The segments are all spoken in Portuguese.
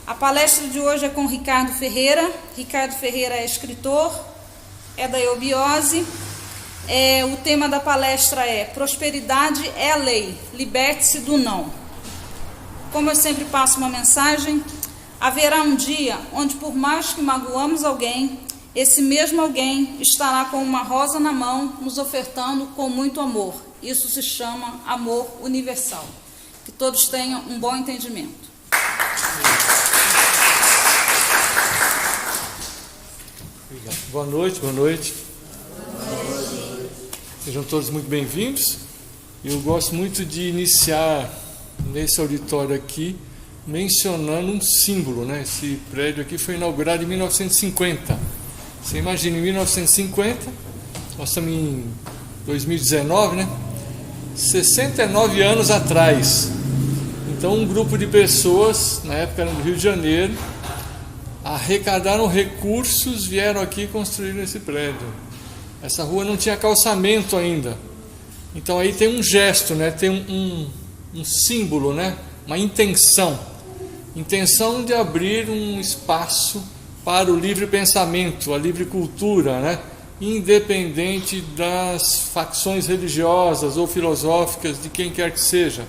A palestra de hoje é com Ricardo Ferreira. Ricardo Ferreira é escritor, é da Eubiose. O tema da palestra é Prosperidade é a Lei, liberte-se do não. Como eu sempre passo uma mensagem, haverá um dia onde, por mais que magoamos alguém, esse mesmo alguém estará com uma rosa na mão, nos ofertando com muito amor. Isso se chama amor universal. Que todos tenham um bom entendimento. Obrigado. Boa noite, boa noite. Sejam todos muito bem-vindos. Eu gosto muito de iniciar nesse auditório aqui mencionando um símbolo, né? Esse prédio aqui foi inaugurado em 1950. Você imagina, em 1950, nós estamos em 2019, né? 69 anos atrás. Então, um grupo de pessoas, na época era do Rio de Janeiro, arrecadaram recursos, vieram aqui e construíram esse prédio. Essa rua não tinha calçamento ainda. Então aí tem um gesto, né? Tem um símbolo, né? Uma intenção de abrir um espaço para o livre pensamento, a livre cultura, né? Independente das facções religiosas ou filosóficas de quem quer que seja.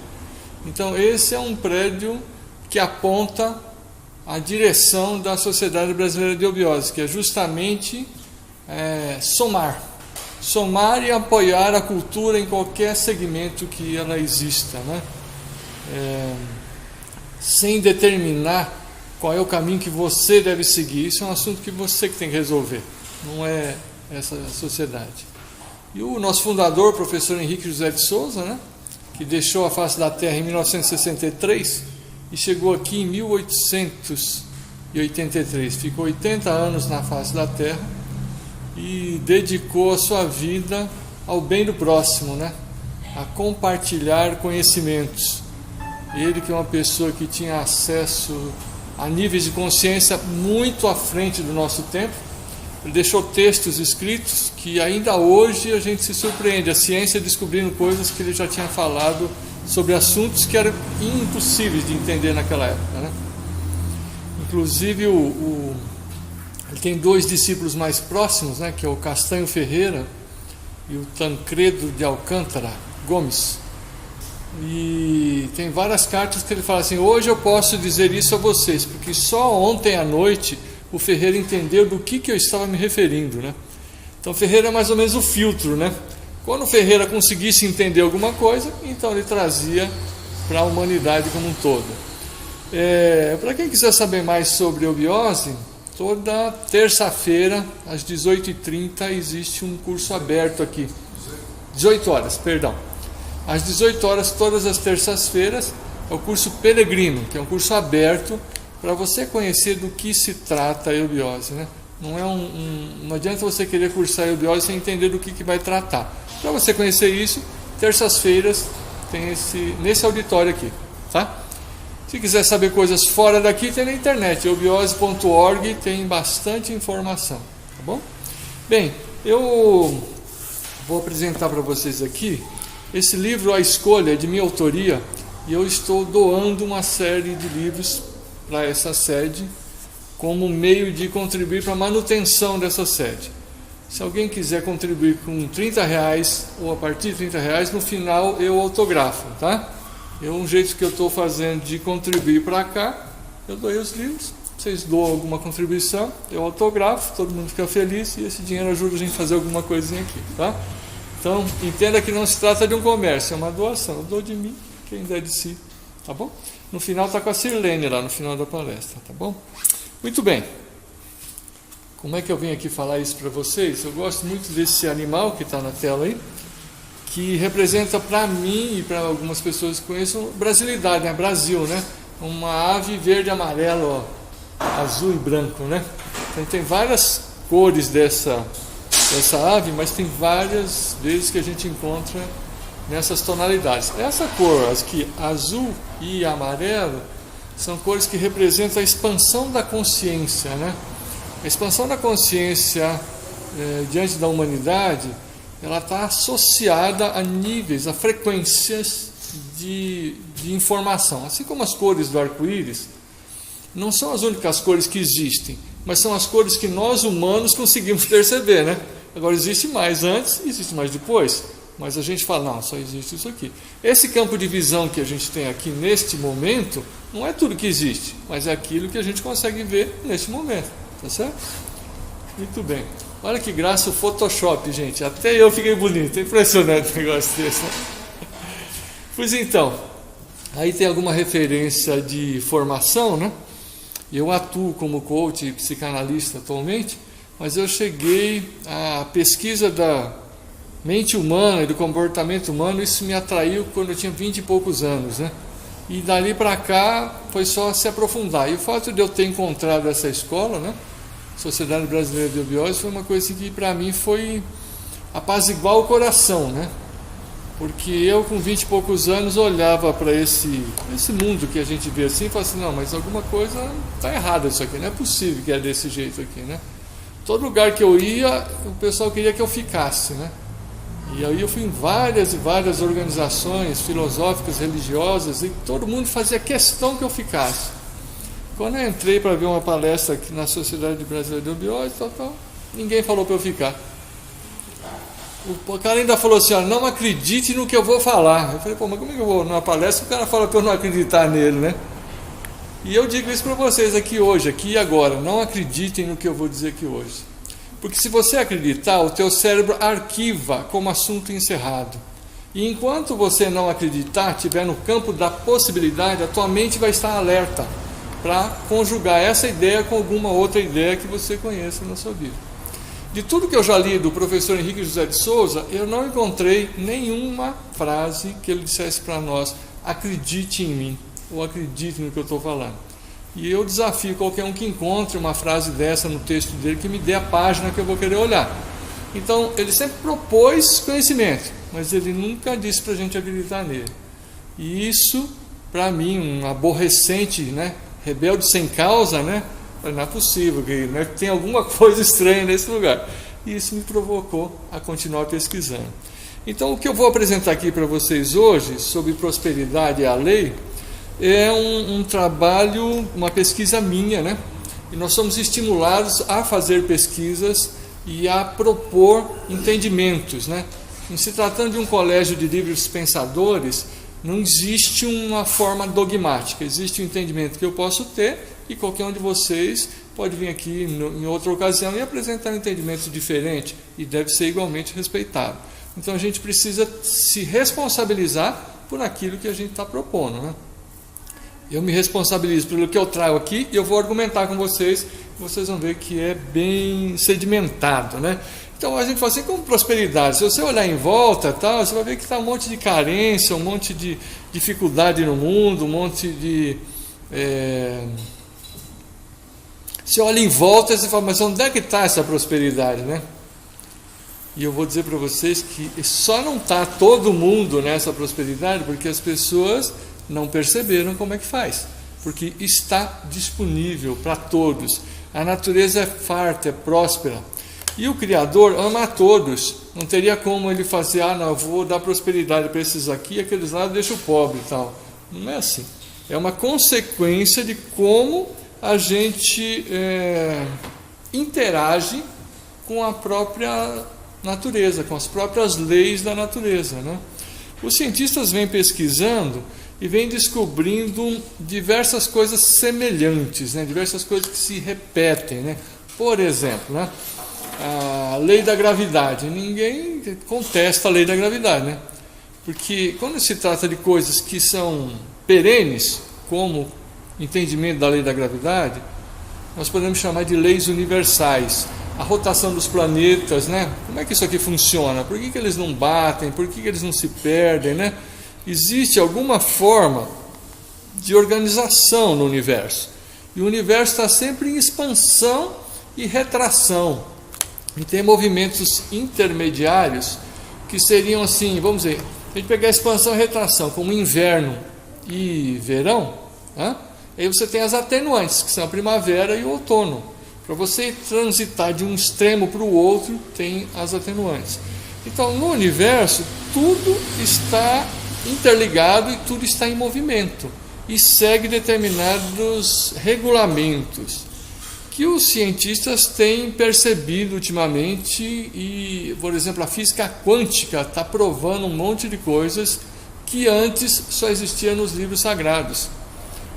Então esse é um prédio que aponta a direção da Sociedade Brasileira de Eubiose, que é justamente somar e apoiar a cultura em qualquer segmento que ela exista, né? Sem determinar qual é o caminho que você deve seguir. Isso é um assunto que você que tem que resolver, não é essa sociedade. E o nosso fundador, professor Henrique José de Souza, né, que deixou a face da Terra em 1963 e chegou aqui em 1883, ficou 80 anos na face da Terra e dedicou a sua vida ao bem do próximo, né, a compartilhar conhecimentos. Ele, que é uma pessoa que tinha acesso a níveis de consciência muito à frente do nosso tempo, ele deixou textos escritos que ainda hoje a gente se surpreende, a ciência descobrindo coisas que ele já tinha falado sobre assuntos que eram impossíveis de entender naquela época, né? Inclusive ele tem dois discípulos mais próximos, né, que é o Castanho Ferreira e o Tancredo de Alcântara Gomes. E tem várias cartas que ele fala assim: hoje eu posso dizer isso a vocês, porque só ontem à noite o Ferreira entendeu do que eu estava me referindo, né? Então Ferreira é mais ou menos o filtro, né? Quando o Ferreira conseguisse entender alguma coisa, então ele trazia para a humanidade como um todo. Para quem quiser saber mais sobre eubiose, toda terça-feira às 18h30 existe um curso aberto aqui. 18 horas, perdão. Às 18 horas, todas as terças-feiras, é o curso Peregrino, que é um curso aberto para você conhecer do que se trata a eubiose, né? Não adianta você querer cursar a eubiose sem entender do que vai tratar. Para você conhecer isso, terças-feiras tem nesse auditório aqui, tá? Se quiser saber coisas fora daqui, tem na internet, eubiose.org, tem bastante informação, tá bom? Bem, eu vou apresentar para vocês aqui esse livro, A Escolha, é de minha autoria, e eu estou doando uma série de livros para essa sede, como meio de contribuir para a manutenção dessa sede. Se alguém quiser contribuir com R$30, ou a partir de R$30, no final eu autografo, tá? Um jeito que eu estou fazendo de contribuir para cá, eu dou os livros, vocês doam alguma contribuição, eu autografo, todo mundo fica feliz, e esse dinheiro ajuda a gente a fazer alguma coisinha aqui, tá? Então, entenda que não se trata de um comércio, é uma doação. Eu dou de mim, quem der de si, tá bom? No final está com a Sirlene lá, no final da palestra, tá bom? Muito bem. Como é que eu venho aqui falar isso para vocês? Eu gosto muito desse animal que está na tela aí, que representa para mim e para algumas pessoas que conheçam brasilidade, né? Brasil, né? Uma ave verde e amarelo, ó, azul e branco, né? Então tem várias cores dessa ave, mas tem várias vezes que a gente encontra nessas tonalidades. Essa cor, aqui, azul e amarelo, são cores que representam a expansão da consciência, né? A expansão da consciência diante da humanidade, ela está associada a níveis, a frequências de informação. Assim como as cores do arco-íris, não são as únicas cores que existem, mas são as cores que nós humanos conseguimos perceber, né? Agora, existe mais antes, existe mais depois, mas a gente fala, não, só existe isso aqui. Esse campo de visão que a gente tem aqui neste momento, não é tudo que existe, mas é aquilo que a gente consegue ver neste momento, tá certo? Muito bem. Olha que graça o Photoshop, gente. Até eu fiquei bonito. É impressionante o negócio desse, né? Pois então, aí tem alguma referência de formação, né? Eu atuo como coach e psicanalista atualmente, mas eu cheguei à pesquisa da mente humana e do comportamento humano, isso me atraiu quando eu tinha 20 e poucos anos, né? E dali para cá foi só se aprofundar. E o fato de eu ter encontrado essa escola, né? Sociedade Brasileira de Eubiose, foi uma coisa que para mim foi apaziguar o coração, né? Porque eu com 20 e poucos anos olhava para esse mundo que a gente vê assim e falava assim, não, mas alguma coisa está errada isso aqui, não é possível que é desse jeito aqui, né? Todo lugar que eu ia, o pessoal queria que eu ficasse, né? E aí eu fui em várias e várias organizações filosóficas, religiosas, e todo mundo fazia questão que eu ficasse. Quando eu entrei para ver uma palestra aqui na Sociedade Brasileira de Eubiose, ninguém falou para eu ficar. O cara ainda falou assim, ó, não acredite no que eu vou falar. Eu falei, pô, mas como é que eu vou numa palestra? O cara fala para eu não acreditar nele, né? E eu digo isso para vocês aqui hoje, aqui e agora. Não acreditem no que eu vou dizer aqui hoje. Porque se você acreditar, o teu cérebro arquiva como assunto encerrado. E enquanto você não acreditar, estiver no campo da possibilidade, a tua mente vai estar alerta para conjugar essa ideia com alguma outra ideia que você conheça na sua vida. De tudo que eu já li do professor Henrique José de Souza, eu não encontrei nenhuma frase que ele dissesse para nós, acredite em mim, ou acredite no que eu estou falando. E eu desafio qualquer um que encontre uma frase dessa no texto dele, que me dê a página que eu vou querer olhar. Então, ele sempre propôs conhecimento, mas ele nunca disse para a gente acreditar nele. E isso, para mim, um aborrecente, né? Rebelde sem causa, né? Não é possível, que, né? Tem alguma coisa estranha nesse lugar. E isso me provocou a continuar pesquisando. Então, o que eu vou apresentar aqui para vocês hoje, sobre prosperidade e a lei, é um trabalho, uma pesquisa minha, né? E nós somos estimulados a fazer pesquisas e a propor entendimentos, né? Em se tratando de um colégio de livres pensadores, não existe uma forma dogmática, existe um entendimento que eu posso ter e qualquer um de vocês pode vir aqui em outra ocasião e apresentar um entendimento diferente e deve ser igualmente respeitado. Então a gente precisa se responsabilizar por aquilo que a gente está propondo, né? Eu me responsabilizo pelo que eu trago aqui e eu vou argumentar com vocês, vocês vão ver que é bem sedimentado, né? Então a gente fala assim, como prosperidade, se você olhar em volta, tal, você vai ver que está um monte de carência, um monte de dificuldade no mundo, um monte de... Você olha em volta e você fala, mas onde é que está essa prosperidade, né? E eu vou dizer para vocês que só não está todo mundo nessa prosperidade porque as pessoas não perceberam como é que faz. Porque está disponível para todos. A natureza é farta, é próspera. E o Criador ama a todos. Não teria como ele fazer, não, eu vou dar prosperidade para esses aqui, aqueles lá deixa o pobre e tal. Não é assim. É uma consequência de como a gente interage com a própria natureza, com as próprias leis da natureza, né? Os cientistas vêm pesquisando e vêm descobrindo diversas coisas semelhantes, né? Diversas coisas que se repetem, né? Por exemplo, né? A lei da gravidade. Ninguém contesta a lei da gravidade, né? Porque quando se trata de coisas que são perenes, como entendimento da lei da gravidade, nós podemos chamar de leis universais. A rotação dos planetas, né? Como é que isso aqui funciona? Por que eles não batem? Por que eles não se perdem, né? Existe alguma forma de organização no universo. E o universo está sempre em expansão e retração. E tem movimentos intermediários que seriam assim, vamos dizer, a gente pegar a expansão e retração como inverno e verão, né? Aí você tem as atenuantes, que são a primavera e o outono. Para você transitar de um extremo para o outro, tem as atenuantes. Então, no universo, tudo está interligado e tudo está em movimento. e segue determinados regulamentos que os cientistas têm percebido ultimamente e, por exemplo, a física quântica está provando um monte de coisas que antes só existia nos livros sagrados.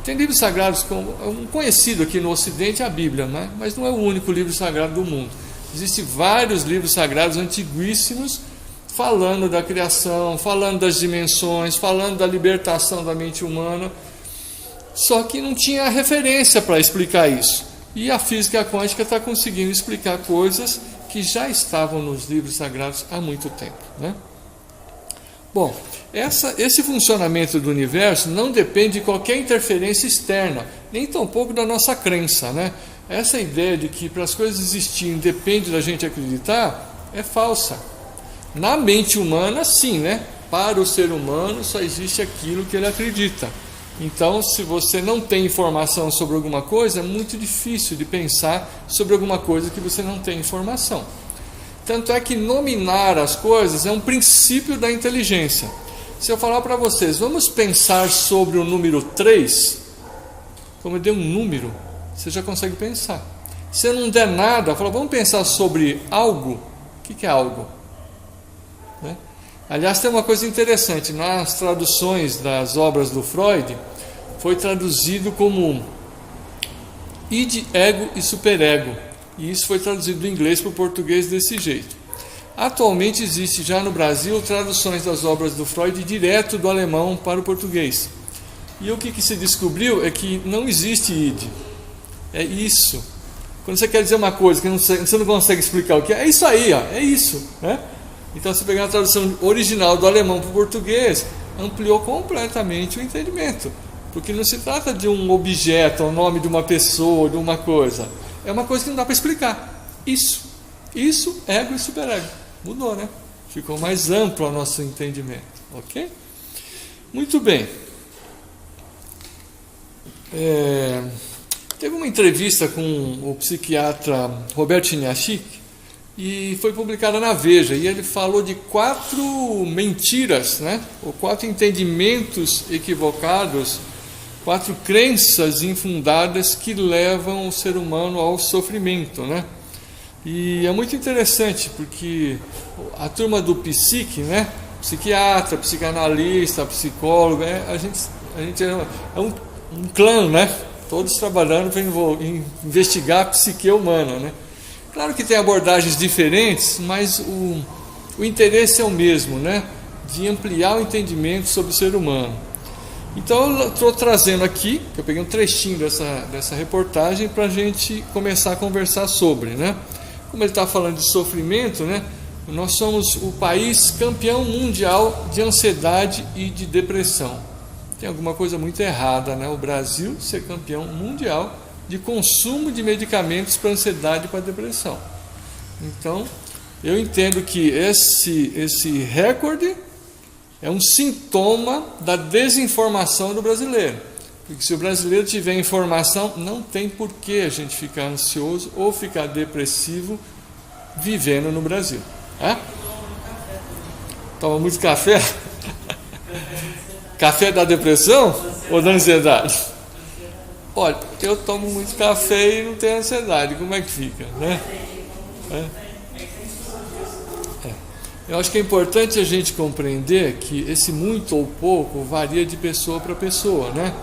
Tem livros sagrados, como um conhecido aqui no Ocidente é a Bíblia, né? Mas não é o único livro sagrado do mundo. Existem vários livros sagrados antiguíssimos falando da criação, falando das dimensões, falando da libertação da mente humana, só que não tinha referência para explicar isso. E a física quântica está conseguindo explicar coisas que já estavam nos livros sagrados há muito tempo, né? Bom, esse funcionamento do universo não depende de qualquer interferência externa, nem tampouco da nossa crença, né? Essa ideia de que para as coisas existirem depende da gente acreditar é falsa. Na mente humana, sim, né? Para o ser humano só existe aquilo que ele acredita. Então, se você não tem informação sobre alguma coisa, é muito difícil de pensar sobre alguma coisa que você não tem informação. Tanto é que nominar as coisas é um princípio da inteligência. Se eu falar para vocês, vamos pensar sobre o número 3, como eu dei um número, você já consegue pensar. Se eu não der nada, eu falo, vamos pensar sobre algo. O que é algo? Né? Aliás, tem uma coisa interessante, nas traduções das obras do Freud, foi traduzido como id, ego e superego. E isso foi traduzido do inglês para o português desse jeito. Atualmente existe já no Brasil traduções das obras do Freud direto do alemão para o português. E o que se descobriu é que não existe id. É isso. Quando você quer dizer uma coisa que você não consegue explicar o que é isso aí, ó, é isso, né? Então, se pegar a tradução original do alemão para o português, ampliou completamente o entendimento. Porque não se trata de um objeto, o nome de uma pessoa, de uma coisa. É uma coisa que não dá para explicar. Isso, ego e superego. Mudou, né? Ficou mais amplo o nosso entendimento. Ok? Muito bem. Teve uma entrevista com o psiquiatra Roberto Chiniachik e foi publicada na Veja. E ele falou de 4 mentiras, né? Ou 4 entendimentos equivocados, 4 crenças infundadas que levam o ser humano ao sofrimento, né? E é muito interessante porque a turma do psique, né? Psiquiatra, psicanalista, psicólogo, a gente é um clã, né? Todos trabalhando para investigar a psique humana, né? Claro que tem abordagens diferentes, mas o interesse é o mesmo, né? De ampliar o entendimento sobre o ser humano. Então eu estou trazendo aqui, eu peguei um trechinho dessa reportagem para a gente começar a conversar sobre, né? Como ele está falando de sofrimento, né? Nós somos o país campeão mundial de ansiedade e de depressão. Tem alguma coisa muito errada, né? O Brasil ser campeão mundial de consumo de medicamentos para ansiedade e para depressão. Então, eu entendo que esse recorde é um sintoma da desinformação do brasileiro. Porque se o brasileiro tiver informação, não tem por que a gente ficar ansioso ou ficar depressivo vivendo no Brasil. Toma muito café? Café da depressão ou da ansiedade? Olha, eu tomo muito café e não tenho ansiedade. Como é que fica, né? Eu acho que é importante a gente compreender que esse muito ou pouco varia de pessoa para pessoa, né?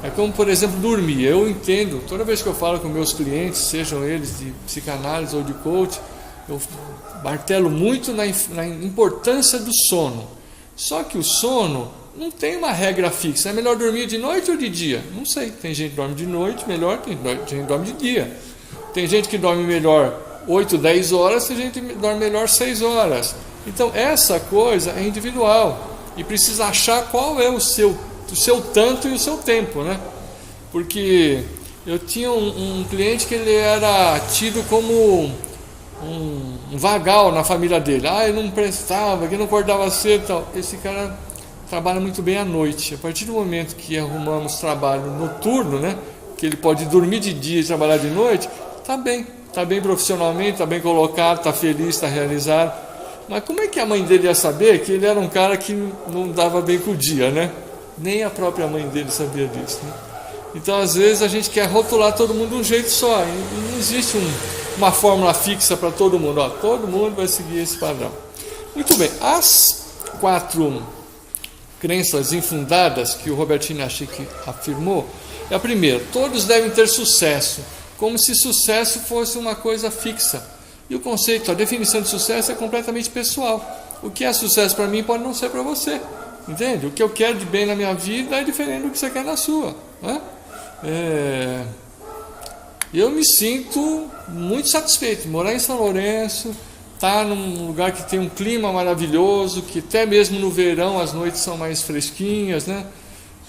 É como, por exemplo, dormir. Eu entendo, toda vez que eu falo com meus clientes, sejam eles de psicanálise ou de coach, eu martelo muito na importância do sono. Só que o sono não tem uma regra fixa. É melhor dormir de noite ou de dia? Não sei. Tem gente que dorme de noite melhor, tem gente que dorme de dia. Tem gente que dorme melhor 8, 10 horas, tem gente que dorme melhor 6 horas. Então, essa coisa é individual. E precisa achar qual é o seu tanto e o seu tempo, né? Porque eu tinha um cliente que ele era tido como um vagal na família dele. Ele não prestava, que não acordava cedo e tal. Esse cara trabalha muito bem à noite. A partir do momento que arrumamos trabalho noturno, né? Que ele pode dormir de dia e trabalhar de noite, tá bem profissionalmente, tá bem colocado, tá feliz, tá realizado. Mas como é que a mãe dele ia saber que ele era um cara que não dava bem com o dia, né? Nem a própria mãe dele sabia disso, né? Então, às vezes, a gente quer rotular todo mundo de um jeito só. E não existe uma fórmula fixa para todo mundo. Ó, todo mundo vai seguir esse padrão. Muito bem. As 4 crenças infundadas que o Robertinho Nashik afirmou é a primeira: todos devem ter sucesso, como se sucesso fosse uma coisa fixa. E o conceito, a definição de sucesso é completamente pessoal. O que é sucesso para mim pode não ser para você. Entende? O que eu quero de bem na minha vida é diferente do que você quer na sua, né? Eu me sinto muito satisfeito de morar em São Lourenço, estar num lugar que tem um clima maravilhoso, que até mesmo no verão as noites são mais fresquinhas, né?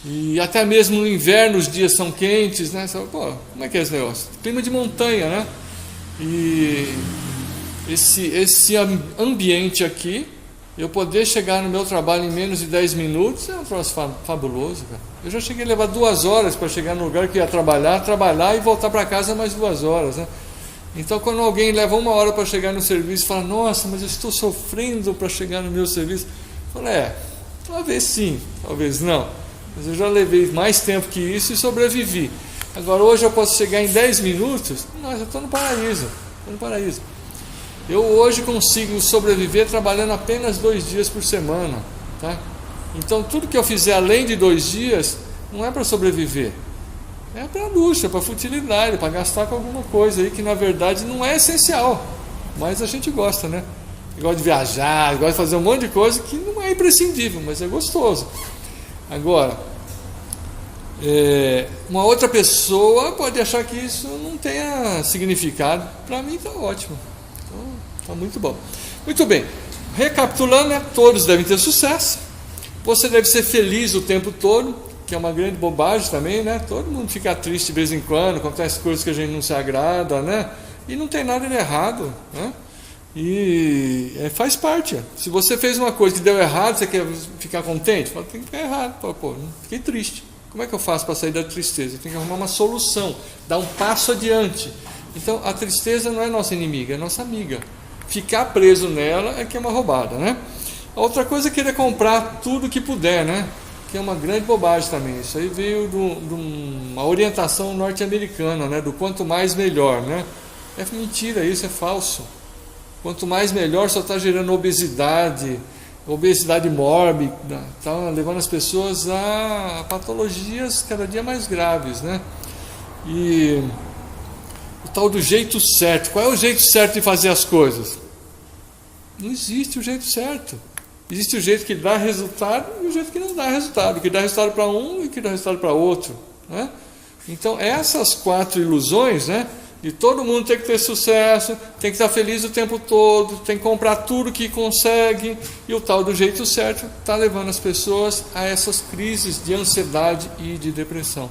E até mesmo no inverno os dias são quentes, né? Pô, como é que é esse negócio? Clima de montanha, né? E esse ambiente aqui, eu poder chegar no meu trabalho em menos de 10 minutos, é um troço fabuloso, cara. Eu já cheguei a levar 2 horas para chegar no lugar que ia trabalhar e voltar para casa mais 2 horas, né? Então, quando alguém leva 1 hora para chegar no serviço e fala, nossa, mas eu estou sofrendo para chegar no meu serviço, eu falo, talvez sim, talvez não, mas eu já levei mais tempo que isso e sobrevivi. Agora, hoje eu posso chegar em 10 minutos, mas eu estou no paraíso, Eu hoje consigo sobreviver trabalhando apenas 2 dias por semana, tá? Então, tudo que eu fizer além de 2 dias, não é para sobreviver, é para luxo, é para futilidade, para gastar com alguma coisa aí que na verdade não é essencial, mas a gente gosta, né? Gosta de viajar, gosta de fazer um monte de coisa que não é imprescindível, mas é gostoso. Agora, uma outra pessoa pode achar que isso não tenha significado. Para mim está ótimo, está muito bom. Muito bem, recapitulando, né? Todos devem ter sucesso. Você deve ser feliz o tempo todo, que é uma grande bobagem também, né? Todo mundo fica triste de vez em quando, acontece coisas que a gente não se agrada, né? E não tem nada de errado, né? E faz parte. Se você fez uma coisa que deu errado, você quer ficar contente? Fala, tem que ficar errado. Pô, fiquei triste. Como é que eu faço para sair da tristeza? Eu tenho que arrumar uma solução, dar um passo adiante. Então, a tristeza não é nossa inimiga, é nossa amiga. Ficar preso nela é que é uma roubada, né? A outra coisa é querer comprar tudo que puder, né? Que é uma grande bobagem também. Isso aí veio de uma orientação norte-americana, né? Do quanto mais melhor, né? É mentira isso, é falso. Quanto mais melhor, só está gerando obesidade mórbida, está levando as pessoas a patologias cada dia mais graves, né? E o tal do jeito certo. Qual é o jeito certo de fazer as coisas? Não existe o jeito certo. Existe o jeito que dá resultado e o jeito que não dá resultado. O que dá resultado para um e o que dá resultado para outro, né? Então, essas 4 ilusões, né? De todo mundo tem que ter sucesso, tem que estar feliz o tempo todo, tem que comprar tudo que consegue, e o tal do jeito certo está levando as pessoas a essas crises de ansiedade e de depressão.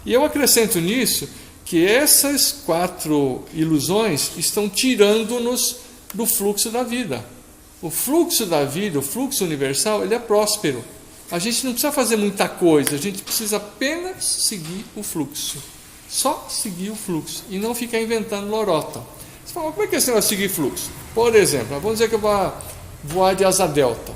E eu acrescento nisso que essas 4 ilusões estão tirando-nos do fluxo da vida. O fluxo da vida, o fluxo universal, ele é próspero. A gente não precisa fazer muita coisa, a gente precisa apenas seguir o fluxo. Só seguir o fluxo e não ficar inventando lorota. Você fala, como é que você vai seguir fluxo? Por exemplo, vamos dizer que eu vou voar de asa delta.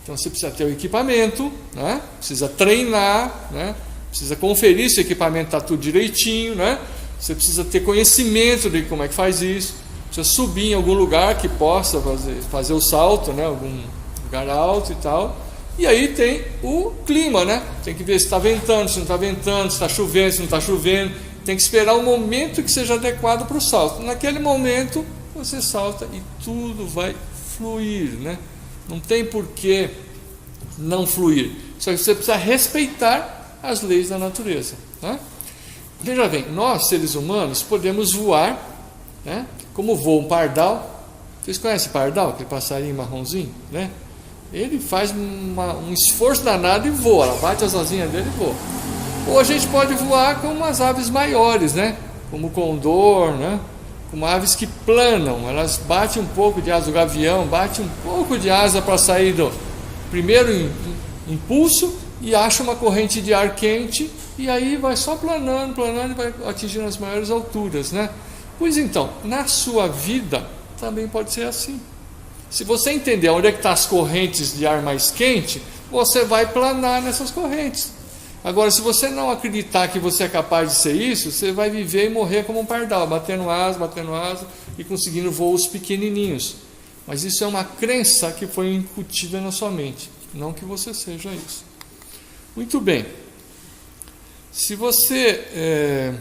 Então você precisa ter o equipamento, né? Precisa treinar, né? Precisa conferir se o equipamento está tudo direitinho, né? Você precisa ter conhecimento de como é que faz isso. Precisa subir em algum lugar que possa fazer o salto, né? Algum lugar alto e tal. E aí tem o clima, né? Tem que ver se está ventando, se não está ventando, se está chovendo, se não está chovendo. Tem que esperar o momento que seja adequado para o salto. Naquele momento, você salta e tudo vai fluir, né? Não tem por que não fluir. Só que você precisa respeitar as leis da natureza, né? Veja bem, nós, seres humanos, podemos voar, né? Como voa um pardal. Vocês conhecem pardal? Aquele passarinho marronzinho, né? Ele faz um esforço danado e voa. Ela bate as asinhas dele e voa. Ou a gente pode voar com umas aves maiores, né? Como o condor, né? Como aves que planam. Elas batem um pouco de asa, o gavião bate um pouco de asa para sair do primeiro impulso e acha uma corrente de ar quente e aí vai só planando e vai atingindo as maiores alturas, né? Pois então, na sua vida também pode ser assim. Se você entender onde é que estão as correntes de ar mais quente, você vai planar nessas correntes. Agora, se você não acreditar que você é capaz de ser isso, você vai viver e morrer como um pardal, batendo asa e conseguindo voos pequenininhos. Mas isso é uma crença que foi incutida na sua mente, não que você seja isso. Muito bem. Se você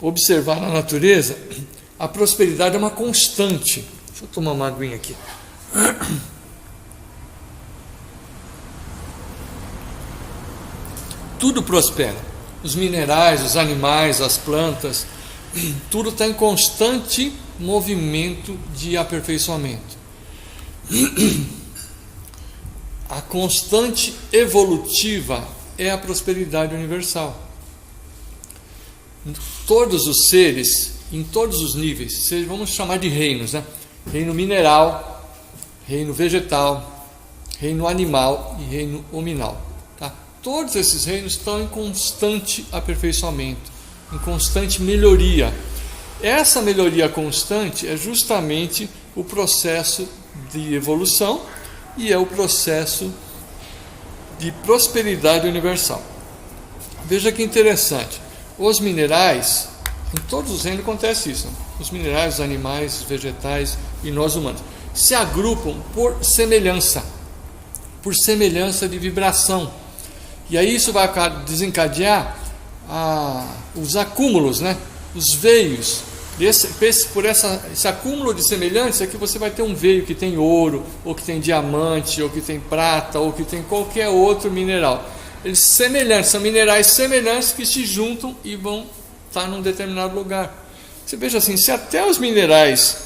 observar na natureza, a prosperidade é uma constante. Deixa eu tomar uma aguinha aqui. Tudo prospera. Os minerais, os animais, as plantas, tudo está em constante movimento de aperfeiçoamento. A constante evolutiva é a prosperidade universal. Todos os seres, em todos os níveis, vamos chamar de reinos, né? Reino mineral, reino vegetal, reino animal e reino hominal. Tá? Todos esses reinos estão em constante aperfeiçoamento, em constante melhoria. Essa melhoria constante é justamente o processo de evolução e é o processo de prosperidade universal. Veja que interessante. Os minerais, em todos os reinos acontece isso. Os minerais, os animais, os vegetais e nós humanos se agrupam por semelhança de vibração. E aí isso vai desencadear os acúmulos, né? Os veios. Por esse acúmulo de semelhança é que você vai ter um veio que tem ouro, ou que tem diamante, ou que tem prata, ou que tem qualquer outro mineral. Eles semelhantes, são minerais semelhantes que se juntam e vão estar num determinado lugar. Você veja assim, se até os minerais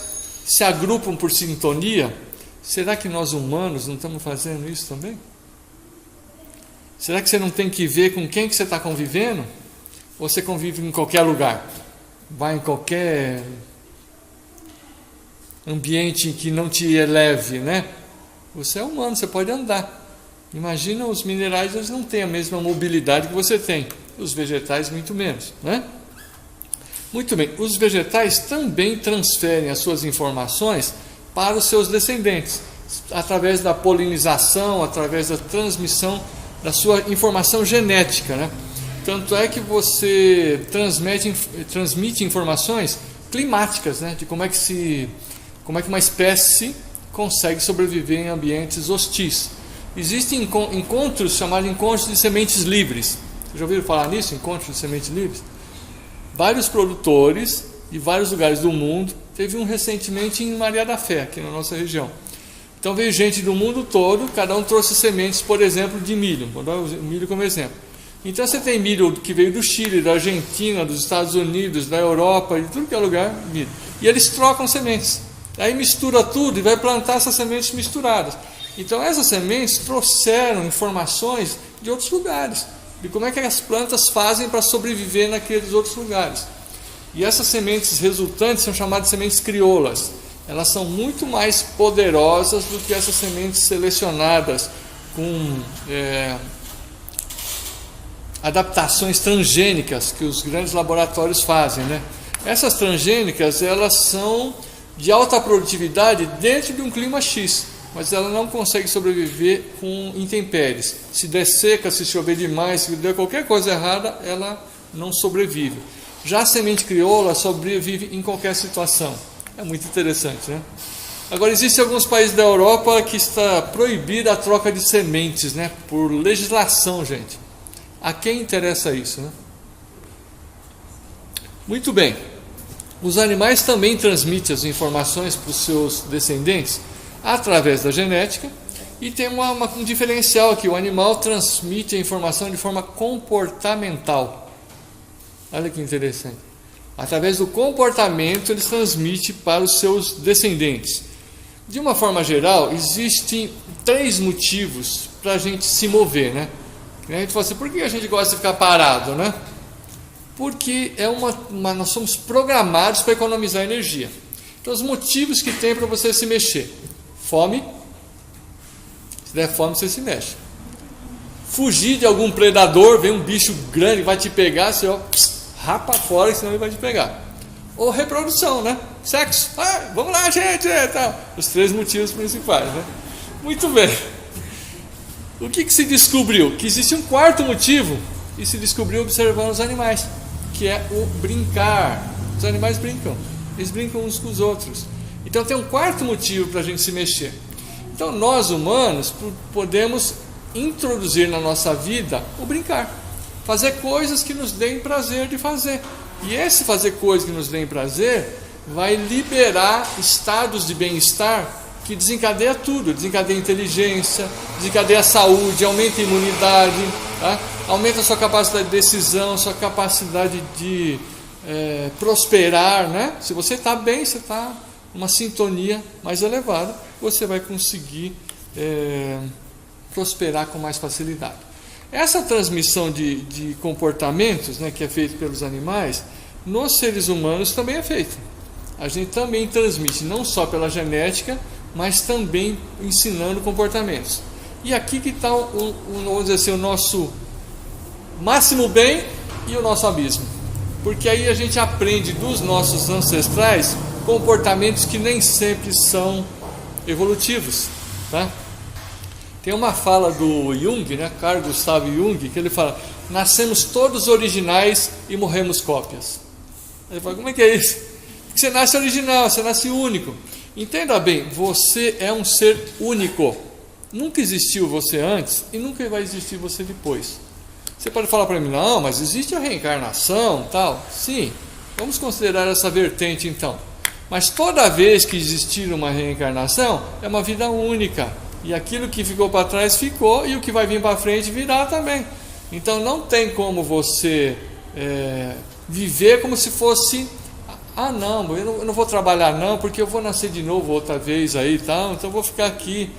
se agrupam por sintonia, será que nós humanos não estamos fazendo isso também? Será que você não tem que ver com quem que você está convivendo? Ou você convive em qualquer lugar? Vai em qualquer ambiente que não te eleve, né? Você é humano, você pode andar. Imagina, os minerais, eles não têm a mesma mobilidade que você tem. Os vegetais muito menos, né? Muito bem, os vegetais também transferem as suas informações para os seus descendentes, através da polinização, através da transmissão da sua informação genética, né? Tanto é que você transmite informações climáticas, né? De como é que uma espécie consegue sobreviver em ambientes hostis. Existem encontros chamados encontros de sementes livres. Vocês já ouviram falar nisso? Encontros de sementes livres? Vários produtores de vários lugares do mundo. Teve um recentemente em Maria da Fé, aqui na nossa região. Então veio gente do mundo todo, cada um trouxe sementes, por exemplo, de milho. Vou dar o milho como exemplo. Então você tem milho que veio do Chile, da Argentina, dos Estados Unidos, da Europa, de tudo que é lugar, milho. E eles trocam sementes. Aí mistura tudo e vai plantar essas sementes misturadas. Então essas sementes trouxeram informações de outros lugares, de como é que as plantas fazem para sobreviver naqueles outros lugares. E essas sementes resultantes são chamadas de sementes crioulas. Elas são muito mais poderosas do que essas sementes selecionadas com adaptações transgênicas que os grandes laboratórios fazem, né? Essas transgênicas, elas são de alta produtividade dentro de um clima X, mas ela não consegue sobreviver com intempéries. Se der seca, se chover demais, se der qualquer coisa errada, ela não sobrevive. Já a semente crioula sobrevive em qualquer situação. É muito interessante, né? Agora, existem alguns países da Europa que está proibida a troca de sementes, né? Por legislação, gente. A quem interessa isso, né? Muito bem. Os animais também transmitem as informações para os seus descendentes através da genética, e tem um diferencial aqui: o animal transmite a informação de forma comportamental. Olha que interessante. Através do comportamento eles transmitem para os seus descendentes. De uma forma geral, existem 3 motivos para a gente se mover, né? A gente fala assim, por que a gente gosta de ficar parado, né? Porque nós somos programados para economizar energia. Então, os motivos que tem para você se mexer: fome. Se der fome, você se mexe. Fugir de algum predador, vem um bicho grande, vai te pegar, você rapa fora, senão ele vai te pegar. Ou reprodução, né? Sexo. Vamos lá, gente! Os 3 motivos principais, né? Muito bem. O que se descobriu? Que existe um quarto motivo, e se descobriu observando os animais, que é o brincar. Os animais brincam, eles brincam uns com os outros. Então tem um quarto motivo para a gente se mexer. Então nós humanos podemos introduzir na nossa vida o brincar, fazer coisas que nos deem prazer de fazer. E esse fazer coisas que nos deem prazer vai liberar estados de bem-estar que desencadeia tudo, desencadeia a inteligência, desencadeia a saúde, aumenta a imunidade, tá? Aumenta a sua capacidade de decisão, sua capacidade de prosperar, né? Se você está bem, você está numa sintonia mais elevada, você vai conseguir prosperar com mais facilidade. Essa transmissão de comportamentos, né, que é feita pelos animais, nos seres humanos também é feita. A gente também transmite, não só pela genética, mas também ensinando comportamentos. E aqui que está vamos dizer assim, o nosso máximo bem e o nosso abismo. Porque aí a gente aprende dos nossos ancestrais comportamentos que nem sempre são evolutivos, tá? Tem uma fala do Jung, né, Carl Gustav Jung, que ele fala: nascemos todos originais e morremos cópias. Ele fala: como é que é isso? Porque você nasce original, você nasce único. Entenda bem, você é um ser único. Nunca existiu você antes e nunca vai existir você depois. Você pode falar para mim: não, mas existe a reencarnação, tal. Sim, vamos considerar essa vertente então. Mas toda vez que existir uma reencarnação, é uma vida única. E aquilo que ficou para trás ficou, e o que vai vir para frente virá também. Então não tem como você viver como se fosse: ah não, eu não vou trabalhar não, porque eu vou nascer de novo outra vez aí, tal, então eu vou ficar aqui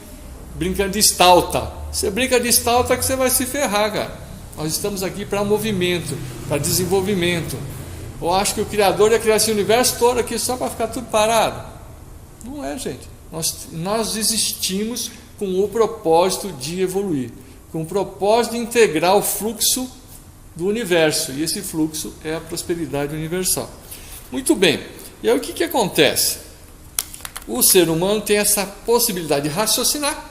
brincando de estalta. Você brinca de estalta que você vai se ferrar, cara. Nós estamos aqui para movimento, para desenvolvimento. Ou acho que o Criador ia criar esse universo todo aqui só para ficar tudo parado? Não é, gente. Nós existimos com o propósito de evoluir, com o propósito de integrar o fluxo do universo. E esse fluxo é a prosperidade universal. Muito bem. E aí o que acontece? O ser humano tem essa possibilidade de raciocinar,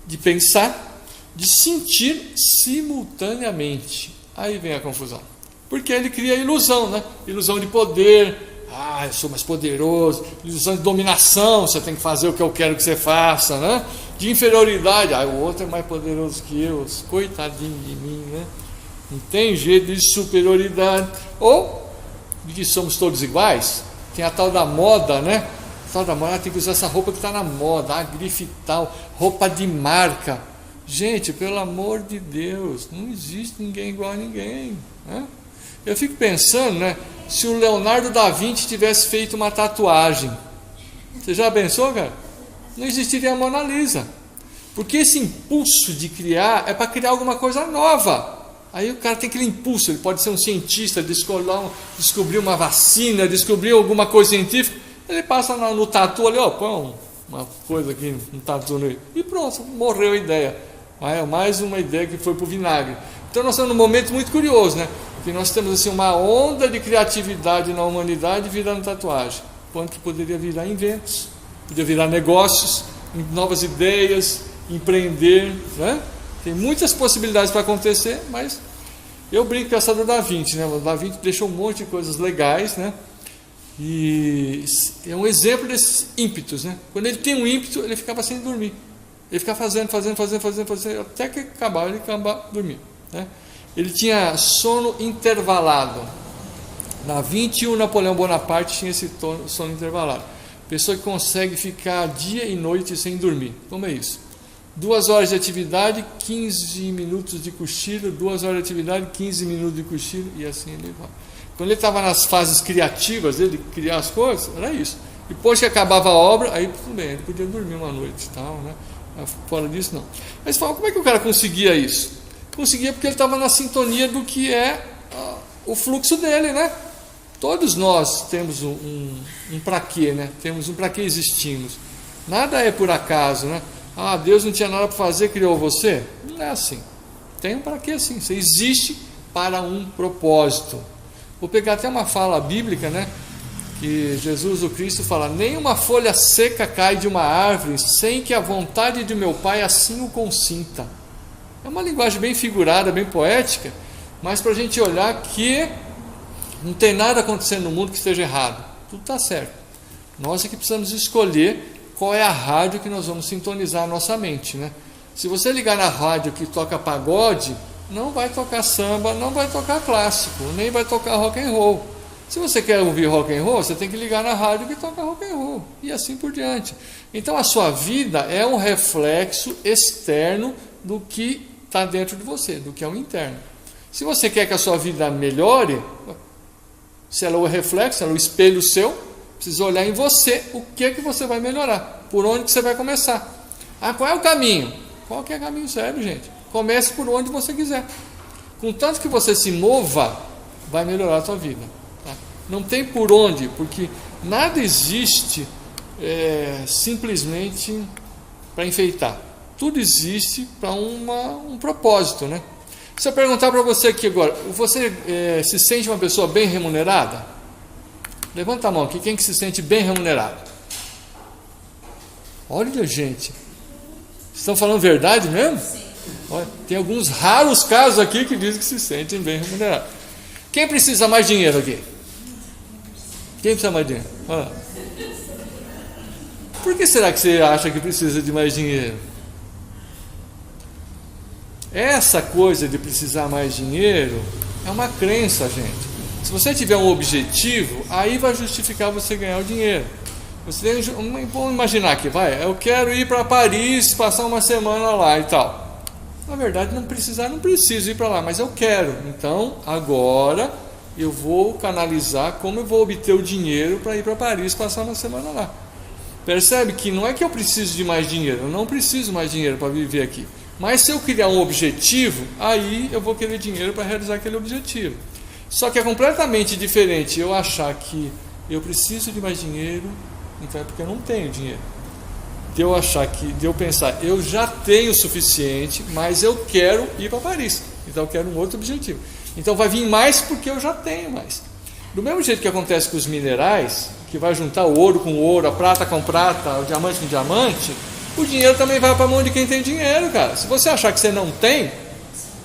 de pensar, de sentir simultaneamente. Aí vem a confusão. Porque ele cria a ilusão, né? Ilusão de poder. Ah, eu sou mais poderoso. Ilusão de dominação. Você tem que fazer o que eu quero que você faça, né? De inferioridade. Ah, o outro é mais poderoso que eu. Coitadinho de mim, né? Não tem jeito. De superioridade. Ou de que somos todos iguais. Tem a tal da moda, né? A tal da moda, tem que usar essa roupa que está na moda. A grife tal. Roupa de marca. Gente, pelo amor de Deus, não existe ninguém igual a ninguém, né? Eu fico pensando, né? Se o Leonardo da Vinci tivesse feito uma tatuagem, você já pensou, cara? Não existiria a Mona Lisa. Porque esse impulso de criar é para criar alguma coisa nova. Aí o cara tem aquele impulso, ele pode ser um cientista, descobrir uma vacina, descobrir alguma coisa científica. Ele passa no tatu ali, ó, põe uma coisa aqui, um tatu nele, e pronto, morreu a ideia. É mais uma ideia que foi para o vinagre. Então nós estamos num momento muito curioso, né? Porque nós temos assim uma onda de criatividade na humanidade virando tatuagem. Quanto que poderia virar inventos, poderia virar negócios, novas ideias, empreender, né? Tem muitas possibilidades para acontecer, mas eu brinco com essa do Da Vinci, né? O Da Vinci deixou um monte de coisas legais, né? E é um exemplo desses ímpetos, né? Quando ele tem um ímpeto, ele ficava sem dormir. Ele ficava fazendo, até que acabava, ele acabava dormindo, né? Ele tinha sono intervalado. Da Vinci e o Napoleão Bonaparte tinha esse sono intervalado. Pessoa que consegue ficar dia e noite sem dormir. Como é isso? 2 horas de atividade, 15 minutos de cochilo, 2 horas de atividade, 15 minutos de cochilo, e assim ele vai. Quando ele estava nas fases criativas dele, de criar as coisas, era isso. Depois que acabava a obra, aí tudo bem, ele podia dormir uma noite e tal, né? Fora disso, não. Mas fala, como é que o cara conseguia isso? Conseguia porque ele estava na sintonia do que é o fluxo dele, né? Todos nós temos um para quê, né? Temos um para que existimos. Nada é por acaso, né? Ah, Deus não tinha nada para fazer, criou você? Não é assim. Tem um para quê sim. Você existe para um propósito. Vou pegar até uma fala bíblica, né? Que Jesus, o Cristo, fala: nenhuma folha seca cai de uma árvore sem que a vontade de meu Pai assim o consinta. É uma linguagem bem figurada, bem poética, mas para a gente olhar que não tem nada acontecendo no mundo que esteja errado. Tudo está certo. Nós é que precisamos escolher qual é a rádio que nós vamos sintonizar a nossa mente, né? Se você ligar na rádio que toca pagode, não vai tocar samba, não vai tocar clássico, nem vai tocar rock and roll. Se você quer ouvir rock and roll, você tem que ligar na rádio que toca rock and roll, e assim por diante. Então a sua vida é um reflexo externo do que está dentro de você, do que é o interno. Se você quer que a sua vida melhore, se ela é o reflexo, se ela é o espelho seu, precisa olhar em você o que você vai melhorar, por onde que você vai começar. Qual é o caminho? Qualquer caminho serve, gente. Comece por onde você quiser. Contanto que você se mova, vai melhorar a sua vida. Tá? Não tem por onde, porque nada existe simplesmente para enfeitar. Tudo existe para um propósito, né? Se eu perguntar para você aqui agora, você se sente uma pessoa bem remunerada? Levanta a mão aqui, quem que se sente bem remunerado? Olha, gente, estão falando verdade mesmo? Sim. Olha, tem alguns raros casos aqui que dizem que se sentem bem remunerados. Quem precisa mais dinheiro aqui? Quem precisa mais dinheiro? Olha. Por que será que você acha que precisa de mais dinheiro? Essa coisa de precisar mais dinheiro é uma crença, gente. Se você tiver um objetivo, aí vai justificar você ganhar o dinheiro. Vamos imaginar que eu quero ir para Paris, passar uma semana lá e tal. Na verdade, não preciso ir para lá, mas eu quero. Então, agora eu vou canalizar como eu vou obter o dinheiro para ir para Paris, passar uma semana lá. Percebe que não é que eu preciso de mais dinheiro, eu não preciso mais dinheiro para viver aqui. Mas se eu criar um objetivo, aí eu vou querer dinheiro para realizar aquele objetivo. Só que é completamente diferente eu achar que eu preciso de mais dinheiro, então é porque eu não tenho dinheiro. De eu pensar, eu já tenho o suficiente, mas eu quero ir para Paris. Então eu quero um outro objetivo. Então vai vir mais porque eu já tenho mais. Do mesmo jeito que acontece com os minerais, que vai juntar o ouro com ouro, a prata com prata, o diamante com diamante, o dinheiro também vai para a mão de quem tem dinheiro, cara. Se você achar que você não tem,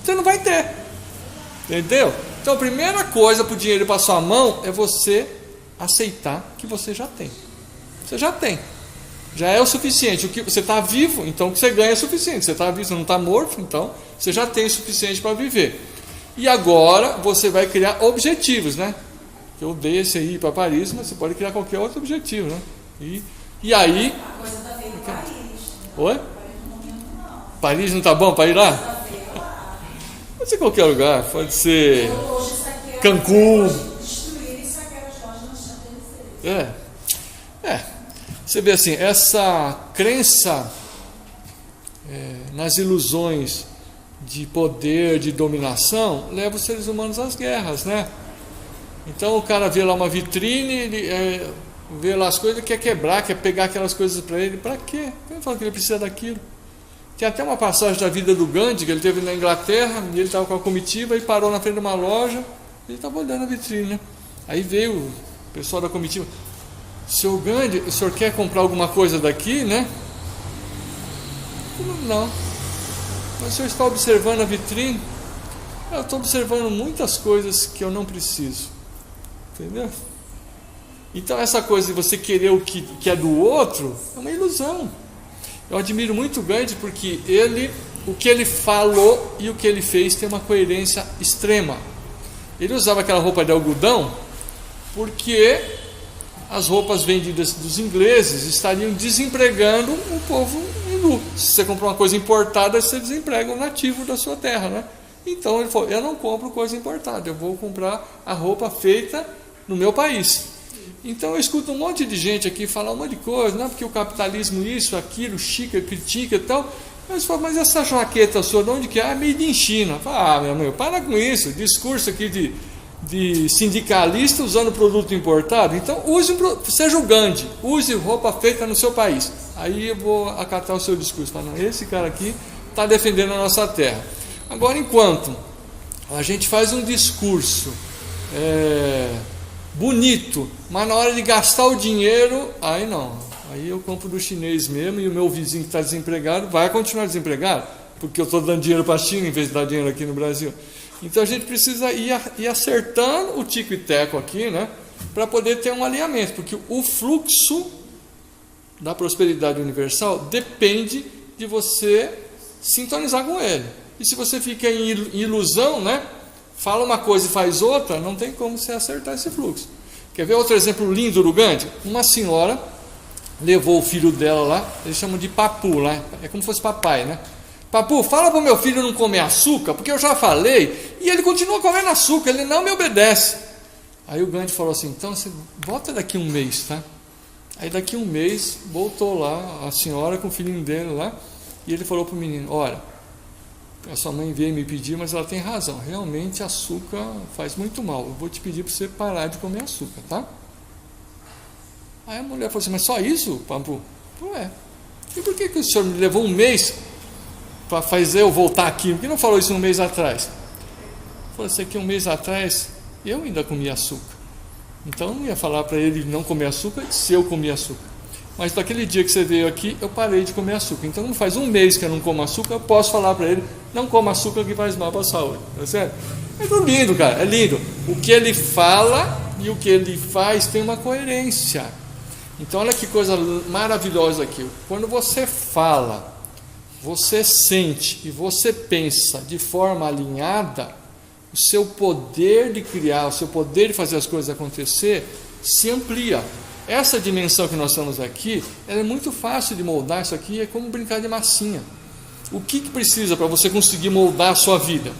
você não vai ter. Entendeu? Então a primeira coisa para o dinheiro ir para a sua mão é você aceitar que você já tem. Você já tem. Já é o suficiente. O que você está vivo, então o que você ganha é suficiente. Você está vivo, você não está morto, então você já tem o suficiente para viver. E agora você vai criar objetivos, né? Eu dei esse aí para Paris, mas você pode criar qualquer outro objetivo, né? E aí... A coisa está feita em Paris. Oi? Paris não está bom para ir lá? Pode ser qualquer lugar, pode ser Cancún. Destruir e saquear as lojas no Champs-Élysées. Você vê assim, essa crença nas ilusões de poder, de dominação, leva os seres humanos às guerras, né? Então o cara vê lá uma vitrine, ele vê lá as coisas, ele quer quebrar, quer pegar aquelas coisas para ele. Para quê? Ele fala que ele precisa daquilo. Tem até uma passagem da vida do Gandhi, que ele teve na Inglaterra, e ele estava com a comitiva e parou na frente de uma loja, ele estava olhando a vitrine, né? Aí veio o pessoal da comitiva: Seu Gandhi, o senhor quer comprar alguma coisa daqui, né? Não. Mas o senhor está observando a vitrine? Eu estou observando muitas coisas que eu não preciso. Entendeu? Então essa coisa de você querer o que é do outro é uma ilusão. Eu admiro muito o Gandhi porque o que ele falou e o que ele fez tem uma coerência extrema. Ele usava aquela roupa de algodão porque as roupas vendidas dos ingleses estariam desempregando o povo hindu. Se você comprar uma coisa importada, você desemprega o nativo da sua terra, né? Então ele falou: eu não compro coisa importada, eu vou comprar a roupa feita no meu país. Então eu escuto um monte de gente aqui falar um monte de coisa, não, porque o capitalismo isso, aquilo, chica, critica e tal. Mas falo: mas essa jaqueta sua, de onde que é? Made in China. Meu amigo, para com isso, discurso aqui de sindicalista usando produto importado. Então seja o Gandhi, use roupa feita no seu país. Aí eu vou acatar o seu discurso. Falo: não, esse cara aqui está defendendo a nossa terra. Agora, enquanto a gente faz um discurso bonito, mas na hora de gastar o dinheiro, aí não. Aí eu compro do chinês mesmo, e o meu vizinho que está desempregado vai continuar desempregado, porque eu estou dando dinheiro para a China em vez de dar dinheiro aqui no Brasil. Então a gente precisa ir acertando o tico e teco aqui, né, para poder ter um alinhamento, porque o fluxo da prosperidade universal depende de você sintonizar com ele. E se você fica em ilusão, né, fala uma coisa e faz outra, não tem como você acertar esse fluxo. Quer ver outro exemplo lindo do Gandhi? Uma senhora levou o filho dela lá, eles chamam de papu lá, é como se fosse papai, né? Papu, fala para o meu filho não comer açúcar, porque eu já falei, e ele continua comendo açúcar, ele não me obedece. Aí o Gandhi falou assim, então você volta daqui um mês, tá? Aí daqui um mês, voltou lá a senhora com o filhinho dele lá, e ele falou para o menino, olha, a sua mãe veio me pedir, mas ela tem razão, realmente açúcar faz muito mal, eu vou te pedir para você parar de comer açúcar, tá? Aí a mulher falou assim, mas só isso, Papu? Ué, e por que o senhor me levou um mês para fazer eu voltar aqui? Por que não falou isso um mês atrás? Falou assim, que um mês atrás eu ainda comia açúcar, então eu não ia falar para ele não comer açúcar se eu comia açúcar. Mas daquele dia que você veio aqui, eu parei de comer açúcar. Então não faz um mês que eu não como açúcar, eu posso falar para ele, não coma açúcar que faz mal para a saúde. Tá certo? É tudo lindo, cara, é lindo. O que ele fala e o que ele faz tem uma coerência. Então olha que coisa maravilhosa aqui. Quando você fala, você sente e você pensa de forma alinhada, o seu poder de criar, o seu poder de fazer as coisas acontecer se amplia. Essa dimensão que nós estamos aqui, ela é muito fácil de moldar. Isso aqui é como brincar de massinha. O que precisa para você conseguir moldar a sua vida?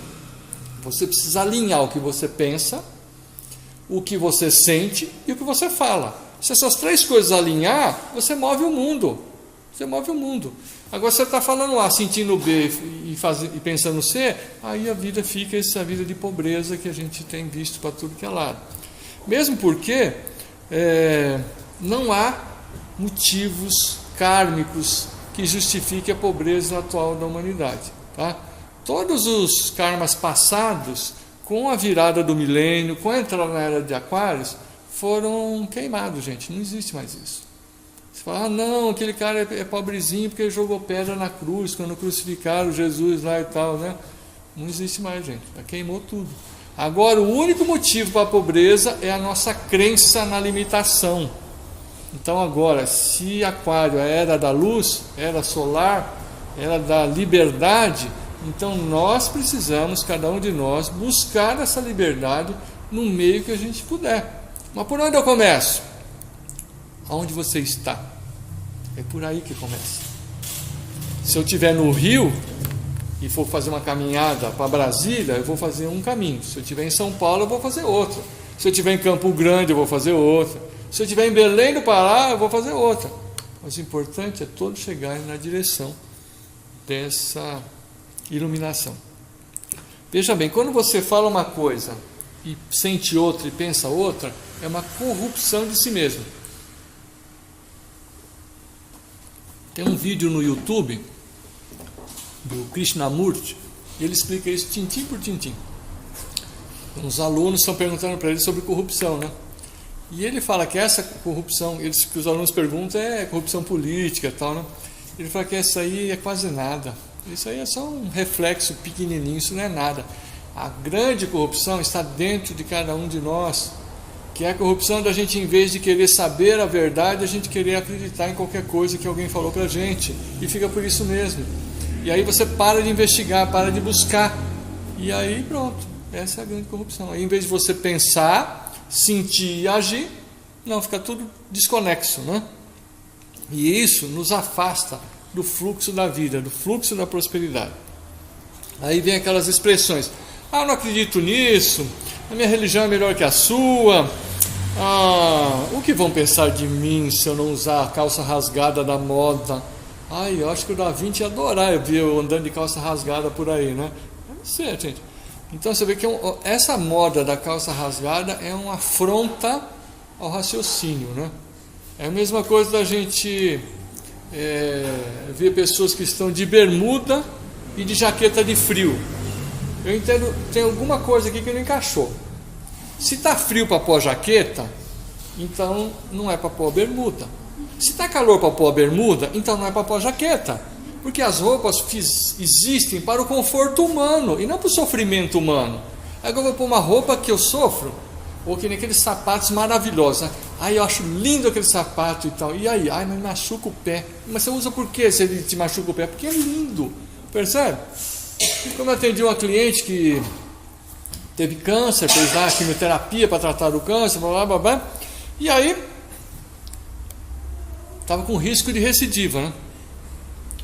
Você precisa alinhar o que você pensa, o que você sente e o que você fala. Se essas três coisas alinhar, você move o mundo. Você move o mundo. Agora você está falando A, sentindo B e pensando C, aí a vida fica essa vida de pobreza que a gente tem visto para tudo que é lado. Mesmo porque não há motivos kármicos que justifiquem a pobreza atual da humanidade. Tá? Todos os karmas passados, com a virada do milênio, com a entrada na era de Aquários, foram queimados, gente. Não existe mais isso. Você fala, não, aquele cara é pobrezinho porque ele jogou pedra na cruz, quando crucificaram Jesus lá e tal, né? Não existe mais, gente. Já queimou tudo. Agora, o único motivo para a pobreza é a nossa crença na limitação. Então, agora, se Aquário é a era da luz, era solar, era da liberdade, então nós precisamos, cada um de nós, buscar essa liberdade no meio que a gente puder. Mas por onde eu começo? Aonde você está? É por aí que começa. Se eu estiver no Rio e for fazer uma caminhada para Brasília, eu vou fazer um caminho. Se eu estiver em São Paulo, eu vou fazer outro. Se eu estiver em Campo Grande, eu vou fazer outra. Se eu estiver em Belém do Pará, eu vou fazer outra. Mas o importante é todos chegarem na direção dessa iluminação. Veja bem, quando você fala uma coisa e sente outra e pensa outra, é uma corrupção de si mesmo. Tem um vídeo no YouTube do Krishnamurti, e ele explica isso tintim por tintim. Os alunos estão perguntando para ele sobre corrupção, né? E ele fala que essa corrupção, que os alunos perguntam, é corrupção política e tal, né? Ele fala que essa aí é quase nada. Isso aí é só um reflexo pequenininho, isso não é nada. A grande corrupção está dentro de cada um de nós, que é a corrupção da gente, em vez de querer saber a verdade, a gente querer acreditar em qualquer coisa que alguém falou para a gente, e fica por isso mesmo. E aí você para de investigar, para de buscar, e aí pronto, essa é a grande corrupção. Aí, em vez de você pensar, sentir e agir, não, fica tudo desconexo, né? E isso nos afasta do fluxo da vida, do fluxo da prosperidade. Aí vem aquelas expressões, eu não acredito nisso, a minha religião é melhor que a sua, o que vão pensar de mim se eu não usar a calça rasgada da moda? Eu acho que o Da Vinci ia adorar eu ver eu andando de calça rasgada por aí, né? Não sei, gente. Então você vê que essa moda da calça rasgada é uma afronta ao raciocínio, né? É a mesma coisa da gente ver pessoas que estão de bermuda e de jaqueta de frio. Eu entendo, tem alguma coisa aqui que não encaixou. Se está frio para pôr jaqueta, então não é para pôr bermuda. Se está calor para pôr bermuda, então não é para pôr jaqueta. Porque as roupas existem para o conforto humano e não para o sofrimento humano. Aí eu vou pôr uma roupa que eu sofro, ou que nem aqueles sapatos maravilhosos, né? Aí eu acho lindo aquele sapato e tal. E aí? Ai, mas machuca o pé. Mas você usa por quê se ele te machuca o pé? Porque é lindo. Percebe? Como eu atendi uma cliente que teve câncer, fez lá quimioterapia para tratar do câncer, blá, blá, blá. E aí estava com risco de recidiva, né?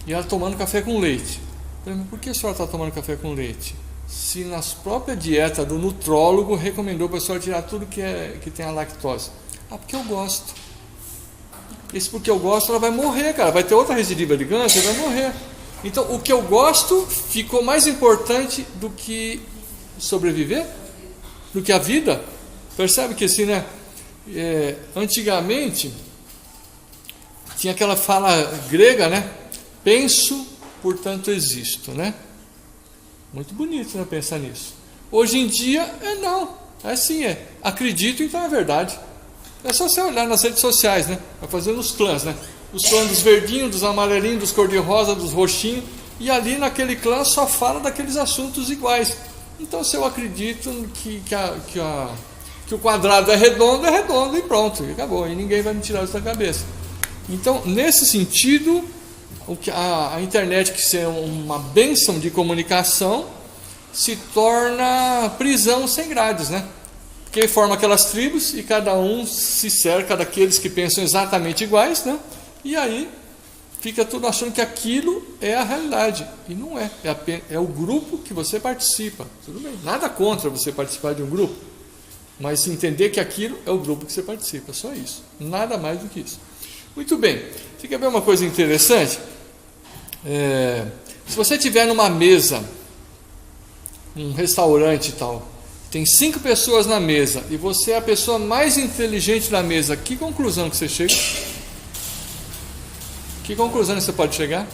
E ela tomando café com leite. Eu falei, mas por que a senhora está tomando café com leite? Se na própria dieta do nutrólogo recomendou para a senhora tirar tudo que tem a lactose. Ah, porque eu gosto. Isso porque eu gosto, ela vai morrer, cara. Vai ter outra recidiva de câncer, vai morrer. Então, o que eu gosto ficou mais importante do que sobreviver, do que a vida. Percebe que assim, né? Antigamente tinha aquela fala grega, né? Penso, portanto existo, né? Muito bonito, né? Pensar nisso. Hoje em dia, não. É assim, acredito, então é verdade. É só você olhar nas redes sociais, né? Vai fazendo os clãs, né? Os clãs dos verdinhos, dos amarelinhos, dos cor-de-rosa, dos roxinhos. E ali naquele clã só fala daqueles assuntos iguais. Então, se eu acredito que o quadrado é redondo e pronto, e acabou. E ninguém vai me tirar isso da cabeça. Então, nesse sentido, a internet, que ser uma bênção de comunicação, se torna prisão sem grades, né? Porque forma aquelas tribos e cada um se cerca daqueles que pensam exatamente iguais, né? E aí fica tudo achando que aquilo é a realidade. E não é. É o grupo que você participa. Tudo bem. Nada contra você participar de um grupo, mas entender que aquilo é o grupo que você participa. Só isso. Nada mais do que isso. Muito bem. Você quer ver uma coisa interessante? Se você estiver numa mesa, num restaurante e tal, tem 5 pessoas na mesa e você é a pessoa mais inteligente da mesa, que conclusão que você chega? Que conclusão você pode chegar?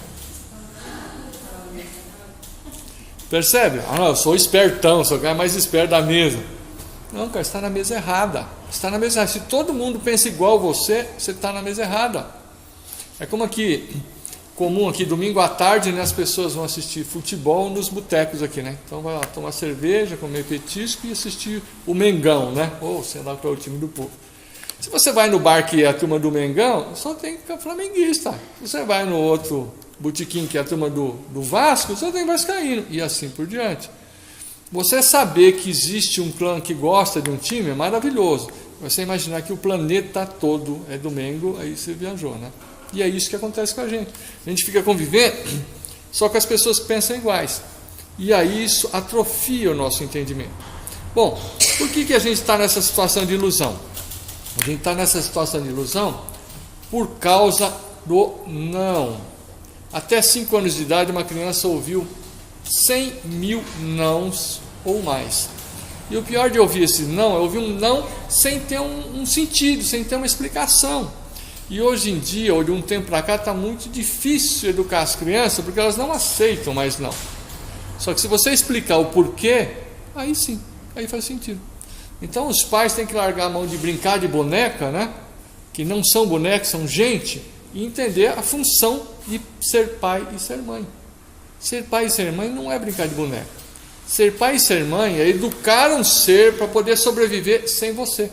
Percebe? Ah, não, eu sou espertão, sou o cara mais esperto da mesa. Não, cara, você está na mesa errada. Você está na mesa errada. Se todo mundo pensa igual você está na mesa errada. É como aqui, comum aqui, domingo à tarde, né, as pessoas vão assistir futebol nos botecos aqui, né? Então vai lá tomar cerveja, comer petisco e assistir o Mengão, né? Ou sei lá qual é o time do povo. Se você vai no bar que é a turma do Mengão, só tem flamenguista. Se você vai no outro botequim que é a turma do Vasco, só tem vascaíno. E assim por diante. Você saber que existe um clã que gosta de um time é maravilhoso. Você imaginar que o planeta todo é do Mengo, aí você viajou, né? E é isso que acontece com a gente. A gente fica convivendo só com as pessoas que pensam iguais. E aí isso atrofia o nosso entendimento. Bom, por que a gente está nessa situação de ilusão? A gente está nessa situação de ilusão por causa do não. Até 5 anos de idade, uma criança ouviu 100 mil nãos ou mais. E o pior de ouvir esse não é ouvir um não sem ter um sentido, sem ter uma explicação. E hoje em dia, ou de um tempo para cá, está muito difícil educar as crianças, porque elas não aceitam mais não. Só que se você explicar o porquê, aí sim, aí faz sentido. Então os pais têm que largar a mão de brincar de boneca, né? Que não são bonecos, são gente, e entender a função de ser pai e ser mãe. Ser pai e ser mãe não é brincar de boneca. Ser pai e ser mãe é educar um ser para poder sobreviver sem você.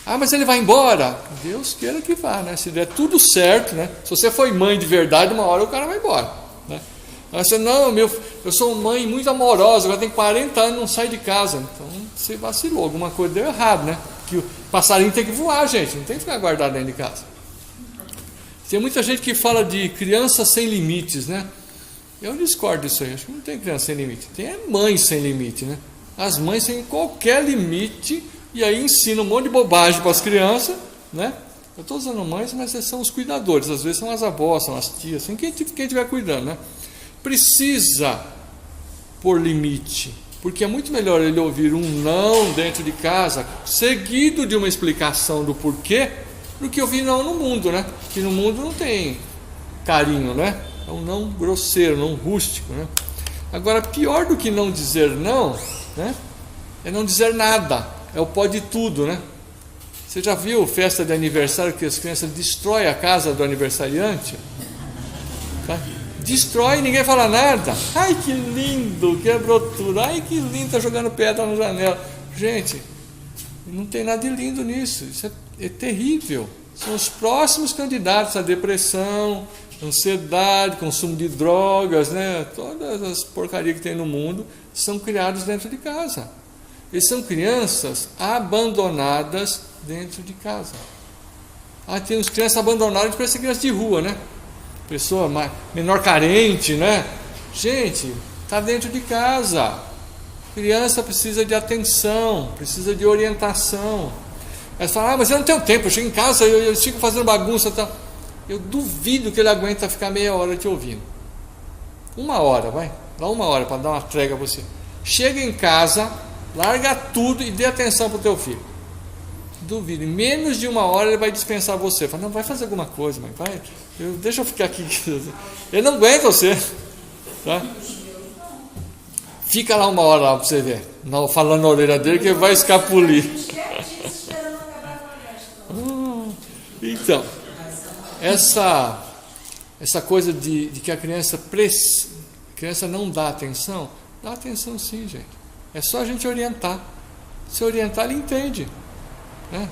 Ah, mas ele vai embora? Deus queira que vá, né? Se der tudo certo, né? Se você foi mãe de verdade, uma hora o cara vai embora, né? Aí você, não, eu sou mãe muito amorosa, agora tem 40 anos e não sai de casa. Então você vacilou, alguma coisa deu errado, né? Que o passarinho tem que voar, gente, não tem que ficar guardado dentro de casa. Tem muita gente que fala de criança sem limites, né? Eu discordo disso aí, acho que não tem criança sem limite. Tem mãe sem limite, né? As mães têm qualquer limite e aí ensinam um monte de bobagem para as crianças, né? Eu estou usando mães, mas são os cuidadores, às vezes são as avós, são as tias, assim, quem estiver cuidando, né? Precisa pôr limite, porque é muito melhor ele ouvir um não dentro de casa, seguido de uma explicação do porquê, do que ouvir não no mundo, né? Que no mundo não tem carinho, né? É um não grosseiro, não rústico, né? Agora, pior do que não dizer não, né? É não dizer nada, é o pode tudo, né? Você já viu festa de aniversário que as crianças destroem a casa do aniversariante? Tá? destrói, ninguém fala nada. Ai, que lindo, quebrou tudo. Ai, que lindo, tá jogando pedra na janela. Gente, não tem nada de lindo nisso. Isso é terrível. São os próximos candidatos à depressão, ansiedade, consumo de drogas, né? Todas as porcarias que tem no mundo são criados dentro de casa. Eles são crianças abandonadas dentro de casa. Tem uns crianças abandonadas, parece crianças de rua, né? Pessoa menor carente, né? Gente, está dentro de casa. Criança precisa de atenção, precisa de orientação. Elas falam, mas eu não tenho tempo, eu chego em casa, eu fico fazendo bagunça. Tá? Eu duvido que ele aguenta ficar meia hora te ouvindo. 1 hora, vai. Dá 1 hora para dar uma trégua a você. Chega em casa, larga tudo e dê atenção para o teu filho. Duvido, em menos de 1 hora ele vai dispensar você. Fala, não, vai fazer alguma coisa, mãe, vai. Deixa eu ficar aqui. Ele não aguenta você. Tá? Fica lá 1 hora lá para você ver. Não, falando na orelha dele que ele vai escapulir. Então, essa coisa de que a criança não dá atenção sim, gente. É só a gente orientar. Se orientar, ele entende. Né?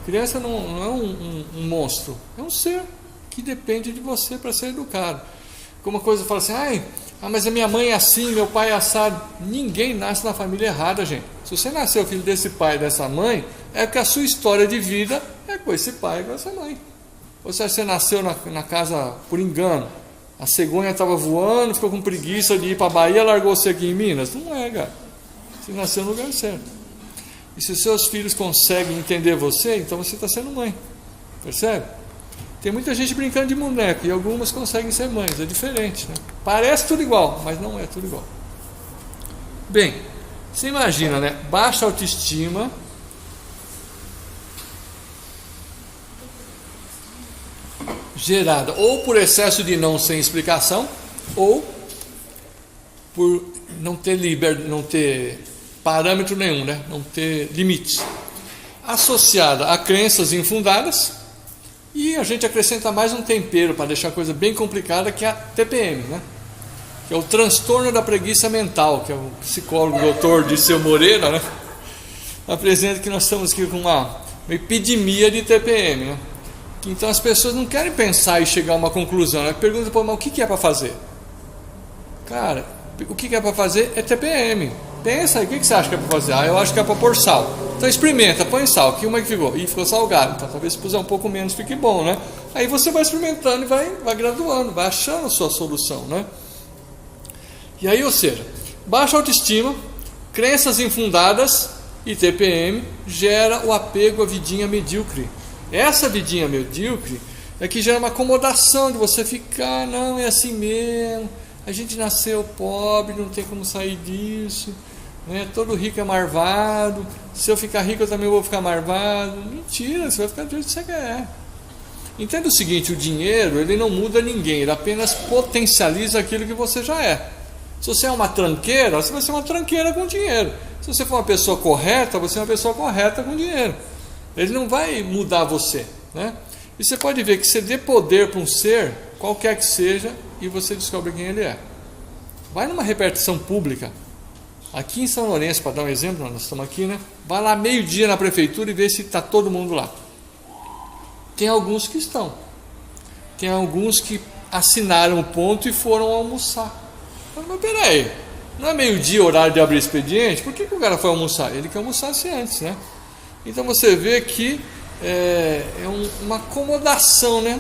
Criança não é um monstro, é um ser que depende de você para ser educado. Como uma coisa fala assim, mas a minha mãe é assim, meu pai é assado. Ninguém nasce na família errada, gente. Se você nasceu filho desse pai e dessa mãe, é porque a sua história de vida é com esse pai e com essa mãe. Ou se você nasceu na casa por engano, a cegonha estava voando, ficou com preguiça de ir para a Bahia, largou você aqui em Minas. Não é, cara. Você nasceu no lugar certo. E se os seus filhos conseguem entender você, então você está sendo mãe. Percebe? Tem muita gente brincando de boneco e algumas conseguem ser mães. É diferente, né? Parece tudo igual, mas não é tudo igual. Bem, você imagina, né? Baixa autoestima, gerada ou por excesso de não sem explicação, ou por não ter parâmetro nenhum, né? Não ter limites. Associada a crenças infundadas, e a gente acrescenta mais um tempero para deixar a coisa bem complicada, que é a TPM, né? Que é o transtorno da preguiça mental, que é o psicólogo doutor Dirceu Moreira, né? Apresenta que nós estamos aqui com uma epidemia de TPM, né? Então as pessoas não querem pensar e chegar a uma conclusão. Elas perguntam, mas o que é para fazer? Cara, o que é para fazer é TPM. Pensa aí, o que você acha que é para fazer? Eu acho que é para pôr sal. Então experimenta, põe sal. Que uma que ficou? Ficou salgado. Então talvez se puser um pouco menos fique bom, né? Aí você vai experimentando e vai graduando, vai achando a sua solução, né? E aí, ou seja, baixa autoestima, crenças infundadas e TPM gera o apego à vidinha medíocre. Essa vidinha medíocre é que gera uma acomodação de você ficar, não, é assim mesmo, a gente nasceu pobre, não tem como sair disso, né? Todo rico é marvado, se eu ficar rico eu também vou ficar marvado. Mentira, você vai ficar do jeito que você quer. Entenda o seguinte, o dinheiro ele não muda ninguém, ele apenas potencializa aquilo que você já é. Se você é uma tranqueira, você vai ser uma tranqueira com dinheiro. Se você for uma pessoa correta, você é uma pessoa correta com dinheiro. Ele não vai mudar você, né? E você pode ver que você dê poder para um ser, qualquer que seja, e você descobre quem ele é. Vai numa repartição pública. Aqui em São Lourenço, para dar um exemplo, nós estamos aqui, né? Vai lá meio-dia na prefeitura e vê se está todo mundo lá. Tem alguns que estão. Tem alguns que assinaram o ponto e foram almoçar. Mas peraí, não é meio-dia horário de abrir expediente? Por que o cara foi almoçar? Ele quer almoçasse antes, né? Então você vê que é uma acomodação, né?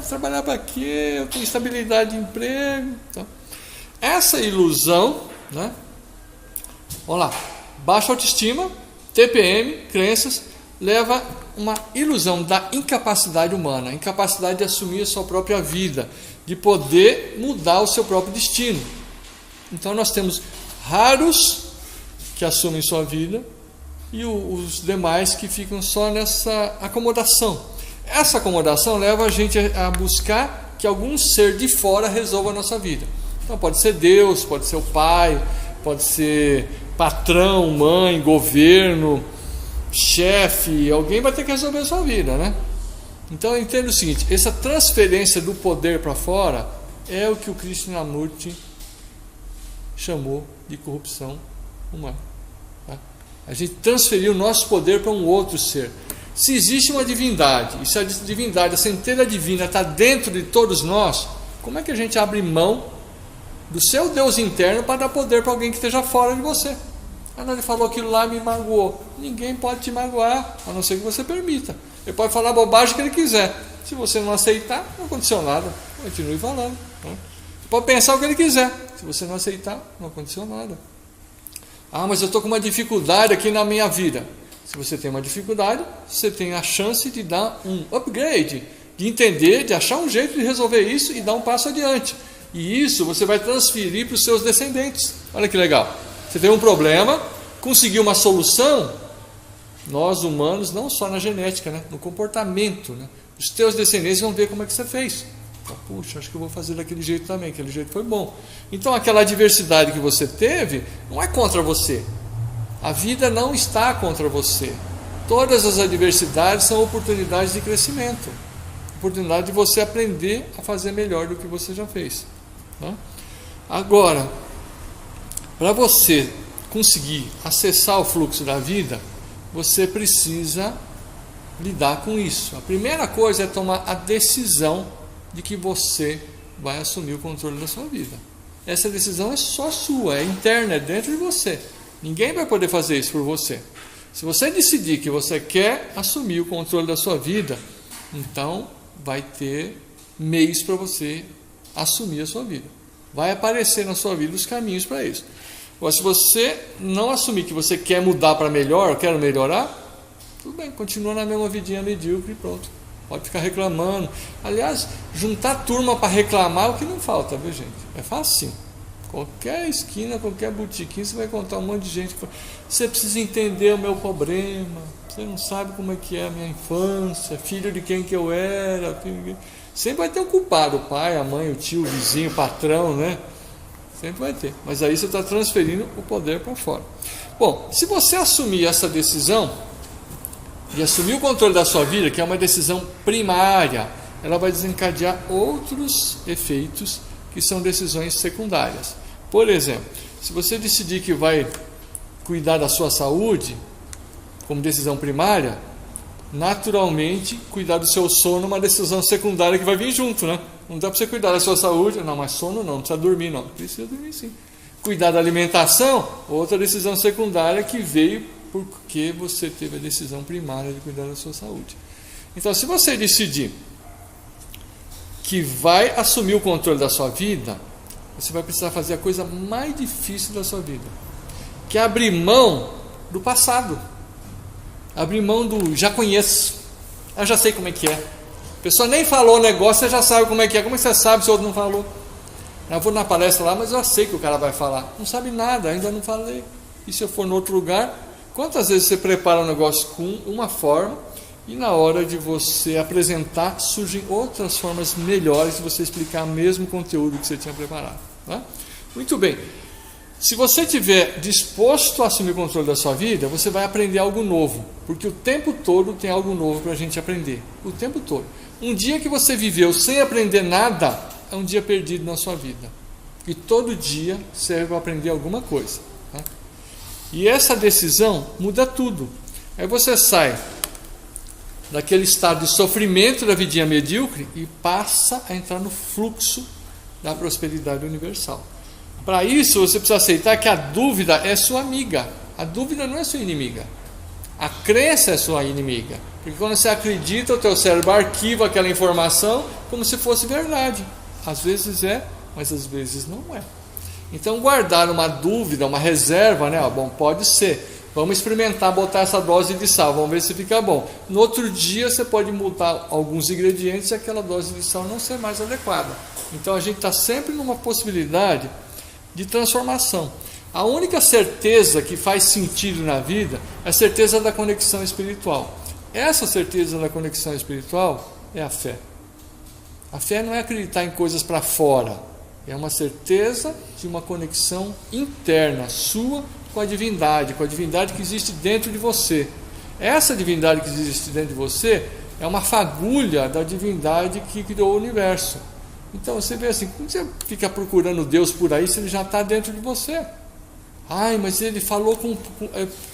Trabalhar para quê? Eu tenho estabilidade de emprego. Então, essa ilusão, né? Vamos lá, baixa autoestima, TPM, crenças, leva uma ilusão da incapacidade humana, incapacidade de assumir a sua própria vida, de poder mudar o seu próprio destino. Então nós temos raros que assumem sua vida e os demais que ficam só nessa acomodação. Essa acomodação leva a gente a buscar que algum ser de fora resolva a nossa vida. Então pode ser Deus, pode ser o pai, pode ser patrão, mãe, governo, chefe, alguém vai ter que resolver a sua vida, né? Então eu entendo o seguinte, essa transferência do poder para fora é o que o Krishnamurti chamou de corrupção humana. Tá? A gente transferiu o nosso poder para um outro ser. Se existe uma divindade, e se a divindade, a centelha divina está dentro de todos nós, como é que a gente abre mão do seu Deus interno para dar poder para alguém que esteja fora de você? Ele falou aquilo lá, me magoou. Ninguém pode te magoar, a não ser que você permita. Ele pode falar a bobagem que ele quiser. Se você não aceitar, não aconteceu nada. Continue falando. Ele pode pensar o que ele quiser. Se você não aceitar, não aconteceu nada. Mas eu estou com uma dificuldade aqui na minha vida. Se você tem uma dificuldade, você tem a chance de dar um upgrade, de entender, de achar um jeito de resolver isso e dar um passo adiante. E isso você vai transferir para os seus descendentes. Olha que legal. Você tem um problema, conseguiu uma solução. Nós humanos, não só na genética, né? No comportamento, né? Os teus descendentes vão ver como é que você fez. Puxa, acho que eu vou fazer daquele jeito também, aquele jeito foi bom. Então aquela adversidade que você teve não é contra você. A vida não está contra você. Todas as adversidades são oportunidades de crescimento, oportunidade de você aprender a fazer melhor do que você já fez. Tá? Agora, para você conseguir acessar o fluxo da vida, você precisa lidar com isso. A primeira coisa é tomar a decisão de que você vai assumir o controle da sua vida. Essa decisão é só sua, é interna, é dentro de você. Ninguém vai poder fazer isso por você. Se você decidir que você quer assumir o controle da sua vida, então vai ter meios para você assumir a sua vida. Vai aparecer na sua vida os caminhos para isso. Agora, se você não assumir que você quer mudar para melhor, quero melhorar, tudo bem, continua na mesma vidinha medíocre e pronto. Pode ficar reclamando. Aliás, juntar turma para reclamar é o que não falta, viu, gente? É fácil. Qualquer esquina, qualquer botiquinho, você vai encontrar um monte de gente. Você precisa entender o meu problema. Você não sabe como é que é a minha infância, filho de quem que eu era. Sempre vai ter um culpado, o pai, a mãe, o tio, o vizinho, o patrão, né? Sempre vai ter. Mas aí você está transferindo o poder para fora. Bom, se você assumir essa decisão, de assumir o controle da sua vida, que é uma decisão primária, ela vai desencadear outros efeitos que são decisões secundárias. Por exemplo, se você decidir que vai cuidar da sua saúde como decisão primária, naturalmente cuidar do seu sono é uma decisão secundária que vai vir junto, né? Não dá para você cuidar da sua saúde, não, mas sono não precisa dormir não, precisa dormir sim. Cuidar da alimentação, outra decisão secundária que veio porque você teve a decisão primária de cuidar da sua saúde. Então, se você decidir que vai assumir o controle da sua vida, você vai precisar fazer a coisa mais difícil da sua vida, que é abrir mão do passado, abrir mão do já conheço, eu já sei como é que é. A pessoa nem falou o negócio, você já sabe como é que é. Como é que você sabe se o outro não falou? Eu vou na palestra lá, mas eu sei que o cara vai falar. Não sabe nada, ainda não falei. E se eu for em outro lugar? Quantas vezes você prepara um negócio com uma forma e na hora de você apresentar surgem outras formas melhores de você explicar o mesmo conteúdo que você tinha preparado, né? Muito bem. Se você estiver disposto a assumir o controle da sua vida, você vai aprender algo novo, porque o tempo todo tem algo novo para a gente aprender, o tempo todo. Um dia que você viveu sem aprender nada, é um dia perdido na sua vida. E todo dia serve para aprender alguma coisa, tá? E essa decisão muda tudo. Aí você sai daquele estado de sofrimento da vidinha medíocre e passa a entrar no fluxo da prosperidade universal. Para isso, você precisa aceitar que a dúvida é sua amiga. A dúvida não é sua inimiga. A crença é sua inimiga. Porque quando você acredita, o teu cérebro arquiva aquela informação como se fosse verdade. Às vezes é, mas às vezes não é. Então, guardar uma dúvida, uma reserva, né? Bom, pode ser. Vamos experimentar botar essa dose de sal, vamos ver se fica bom. No outro dia, você pode mudar alguns ingredientes e aquela dose de sal não ser mais adequada. Então, a gente está sempre numa possibilidade de transformação. A única certeza que faz sentido na vida é a certeza da conexão espiritual. Essa certeza da conexão espiritual é a fé. A fé não é acreditar em coisas para fora, é uma certeza de uma conexão interna sua com a divindade que existe dentro de você. Essa divindade que existe dentro de você é uma fagulha da divindade que criou o universo. Então você vê assim, como você fica procurando Deus por aí se ele já está dentro de você? Ai, mas ele falou com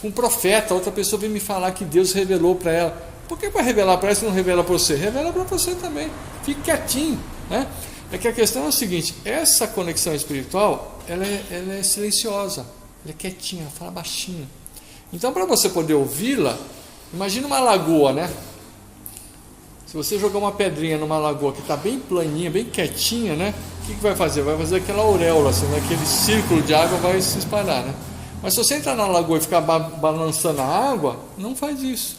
um profeta, outra pessoa veio me falar que Deus revelou para ela. Por que vai revelar para ela se não revela para você? Revela para você também. Fique quietinho, né? É que a questão é o seguinte, essa conexão espiritual, ela é silenciosa, ela é quietinha, ela fala baixinho. Então, para você poder ouvi-la, imagina uma lagoa, né? Se você jogar uma pedrinha numa lagoa que está bem planinha, bem quietinha, né? O que vai fazer? Vai fazer aquela auréola, assim, né? Aquele círculo de água vai se espalhar, né? Mas se você entrar na lagoa e ficar balançando a água, não faz isso.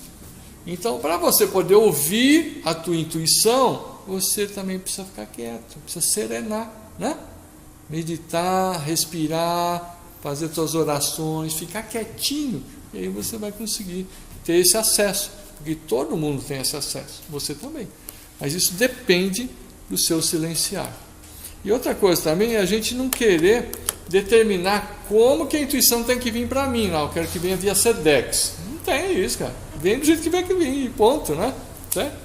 Então, para você poder ouvir a tua intuição, você também precisa ficar quieto, precisa serenar, né? Meditar, respirar, fazer suas orações, ficar quietinho, e aí você vai conseguir ter esse acesso, porque todo mundo tem esse acesso, você também. Mas isso depende do seu silenciar. E outra coisa também é a gente não querer determinar como que a intuição tem que vir para mim. Não, eu quero que venha via Sedex. Não tem isso, cara. Vem do jeito que vem que vem, ponto, né? Certo?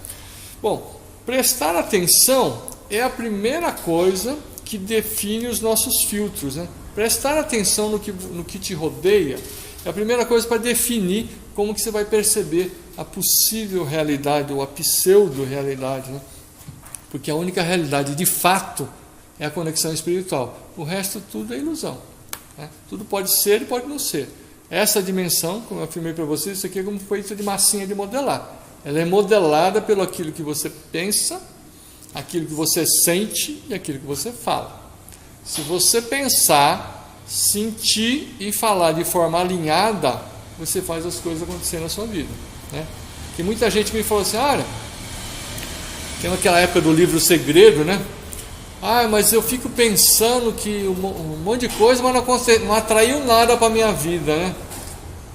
Bom, prestar atenção é a primeira coisa que define os nossos filtros, né? Prestar atenção no que te rodeia é a primeira coisa para definir como que você vai perceber a possível realidade ou a pseudo-realidade, né? Porque a única realidade de fato é a conexão espiritual. O resto tudo é ilusão, né? Tudo pode ser e pode não ser. Essa dimensão, como eu afirmei para vocês, isso aqui é como feito de massinha de modelar. Ela é modelada pelo aquilo que você pensa, aquilo que você sente e aquilo que você fala. Se você pensar, sentir e falar de forma alinhada, você faz as coisas acontecerem na sua vida, né? Porque muita gente me falou assim, olha, tem aquela época do livro Segredo, né? Ah, mas eu fico pensando que um monte de coisa, mas não atraiu nada para a minha vida, né?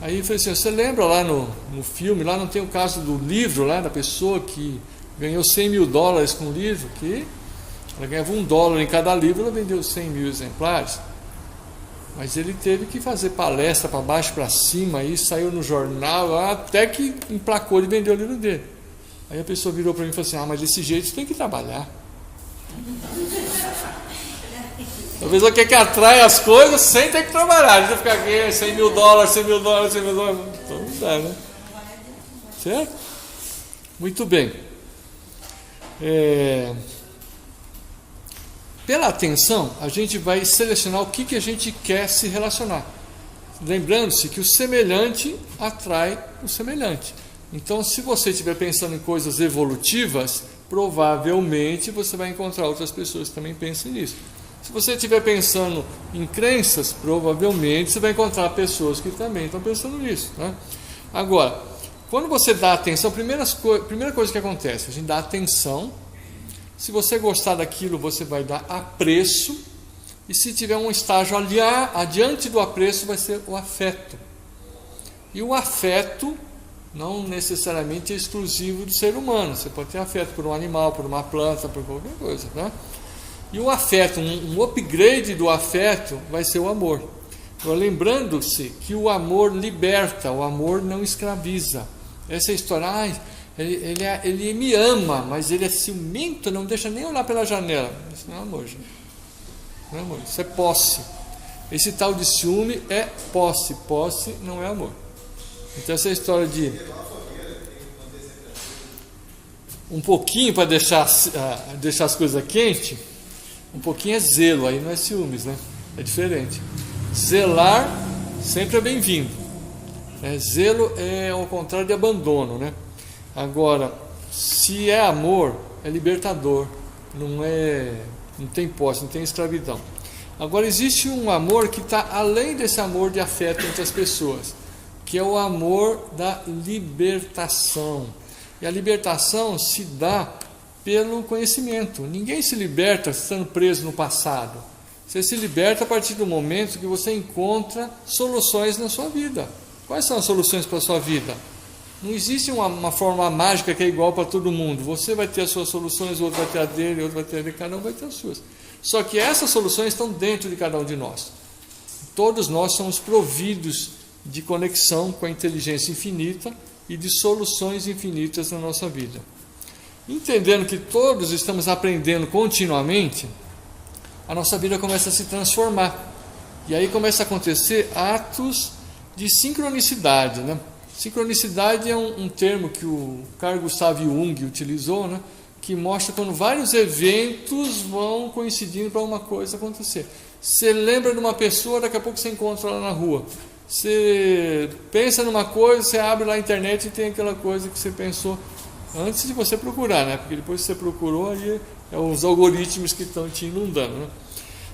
Aí eu falei assim, você lembra lá no filme, lá não tem o caso do livro, lá da pessoa que ganhou 100 mil dólares com o livro, que ela ganhava $1 em cada livro, ela vendeu 100 mil exemplares. Mas ele teve que fazer palestra para baixo, para cima, aí saiu no jornal, até que emplacou de vender o livro dele. Aí a pessoa virou para mim e falou assim, mas desse jeito você tem que trabalhar. Talvez o que atrai as coisas sem ter que trabalhar. A gente vai ficar aqui, 100 mil dólares, 100 mil dólares, 100 mil dólares. Então não dá, né? Certo? Muito bem. Pela atenção, a gente vai selecionar o que a gente quer se relacionar. Lembrando-se que o semelhante atrai o semelhante. Então, se você estiver pensando em coisas evolutivas, provavelmente você vai encontrar outras pessoas que também pensam nisso. Se você estiver pensando em crenças, provavelmente você vai encontrar pessoas que também estão pensando nisso, né? Agora, quando você dá atenção, primeira coisa que acontece, a gente dá atenção. Se você gostar daquilo, você vai dar apreço. E se tiver um estágio adiante do apreço, vai ser o afeto. E o afeto não necessariamente é exclusivo do ser humano. Você pode ter afeto por um animal, por uma planta, por qualquer coisa, né? E o afeto, um upgrade do afeto vai ser o amor. Então, lembrando-se que o amor liberta, o amor não escraviza. Essa história, ele me ama, mas ele é ciumento, não deixa nem olhar pela janela. Isso não é amor, gente. Não é amor, isso é posse. Esse tal de ciúme é posse. Posse não é amor. Então essa história de um pouquinho para deixar as coisas quentes, um pouquinho é zelo, aí não é ciúmes, né? É diferente. Zelar sempre é bem-vindo. Zelo é ao contrário de abandono, né? Agora, se é amor, é libertador. Não tem posse, não tem escravidão. Agora existe um amor que está além desse amor de afeto entre as pessoas, que é o amor da libertação. E a libertação se dá pelo conhecimento. Ninguém se liberta estando preso no passado. Você se liberta a partir do momento que você encontra soluções na sua vida. Quais são as soluções para a sua vida? Não existe uma forma mágica que é igual para todo mundo. Você vai ter as suas soluções, o outro vai ter a dele, o outro vai ter a dele, cada um vai ter as suas. Só que essas soluções estão dentro de cada um de nós. Todos nós somos providos de conexão com a inteligência infinita e de soluções infinitas na nossa vida. entendendo que todos estamos aprendendo continuamente, a nossa vida começa a se transformar. E aí começa a acontecer atos de sincronicidade, né? Sincronicidade é um termo que o Carl Gustav Jung utilizou, né? Que mostra quando vários eventos vão coincidindo para uma coisa acontecer. Você lembra de uma pessoa, daqui a pouco você encontra ela na rua. Você pensa numa coisa, você abre lá a internet e tem aquela coisa que você pensou antes de você procurar, né? Porque depois que você procurou, aí é os algoritmos que estão te inundando, né?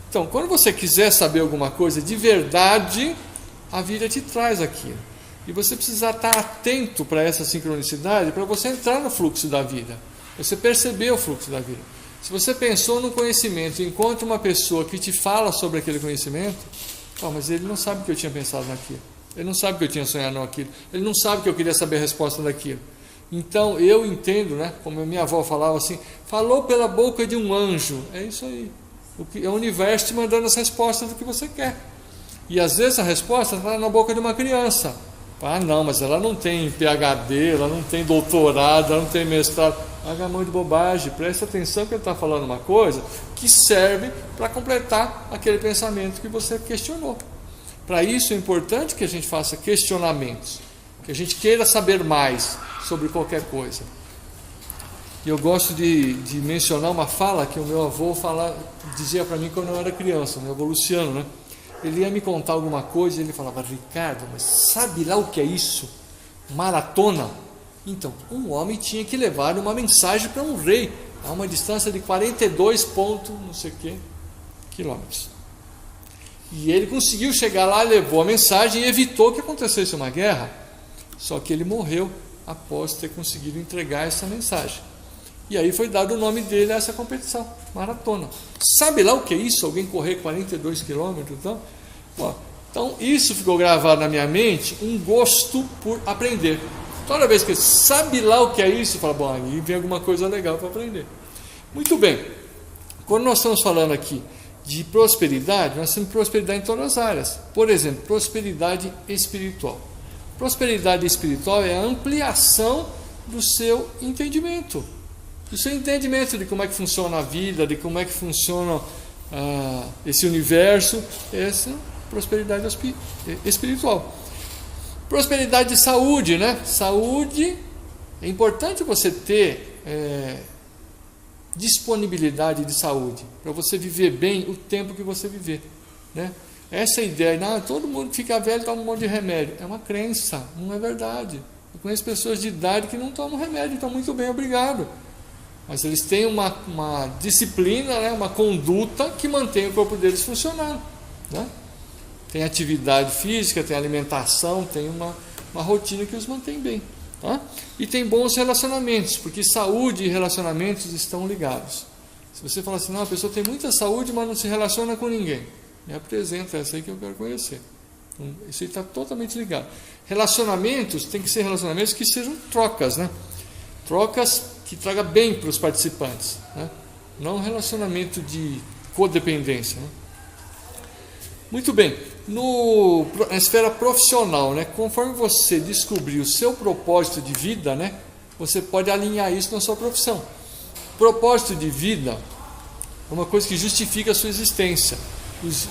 Então, quando você quiser saber alguma coisa de verdade, a vida te traz aquilo. E você precisa estar atento para essa sincronicidade, para você entrar no fluxo da vida. Você perceber o fluxo da vida. Se você pensou no conhecimento e encontra uma pessoa que te fala sobre aquele conhecimento, mas ele não sabe que eu tinha pensado naquilo. Ele não sabe que eu tinha sonhado naquilo. Ele não sabe que eu queria saber a resposta daquilo. Então, eu entendo, né, como a minha avó falava assim, falou pela boca de um anjo. É isso aí. É o universo te mandando as respostas do que você quer. E às vezes a resposta está na boca de uma criança. Não, mas ela não tem PhD, ela não tem doutorado, ela não tem mestrado. Haga a mão de bobagem, preste atenção que ele está falando uma coisa que serve para completar aquele pensamento que você questionou. Para isso é importante que a gente faça questionamentos, que a gente queira saber mais sobre qualquer coisa. E eu gosto de mencionar uma fala que o meu avô dizia para mim quando eu era criança, meu avô Luciano, né? Ele ia me contar alguma coisa e ele falava, Ricardo, mas sabe lá o que é isso? Maratona? Então, um homem tinha que levar uma mensagem para um rei, a uma distância de 42 não sei que quilômetros. E ele conseguiu chegar lá, levou a mensagem e evitou que acontecesse uma guerra. Só que ele morreu após ter conseguido entregar essa mensagem. E aí foi dado o nome dele a essa competição, maratona. Sabe lá o que é isso? Alguém correr 42 quilômetros? Então, isso ficou gravado na minha mente, um gosto por aprender. Toda vez que sabe lá o que é isso, fala, aí vem alguma coisa legal para aprender. Muito bem. Quando nós estamos falando aqui de prosperidade, nós temos prosperidade em todas as áreas. Por exemplo, prosperidade espiritual. Prosperidade espiritual é a ampliação do seu entendimento. Do seu entendimento de como é que funciona a vida, de como é que funciona esse universo, essa prosperidade espiritual. Prosperidade de saúde, né? Saúde, é importante você ter disponibilidade de saúde, para você viver bem o tempo que você viver, né? Essa ideia, todo mundo que fica velho toma um monte de remédio, é uma crença, não é verdade. Eu conheço pessoas de idade que não tomam remédio, estão muito bem, obrigado. Mas eles têm uma disciplina, né, uma conduta que mantém o corpo deles funcionando, né? Tem atividade física, tem alimentação, tem uma rotina que os mantém bem, tá? E tem bons relacionamentos, porque saúde e relacionamentos estão ligados. Se você fala assim, a pessoa tem muita saúde, mas não se relaciona com ninguém, me apresenta essa aí que eu quero conhecer. Então, isso aí está totalmente ligado. Relacionamentos tem que ser relacionamentos que sejam trocas, né? Trocas que tragam bem para os participantes, né? Não um relacionamento de codependência, né? Muito bem, na esfera profissional, né, conforme você descobrir o seu propósito de vida, né, você pode alinhar isso na sua profissão. Propósito de vida é uma coisa que justifica a sua existência,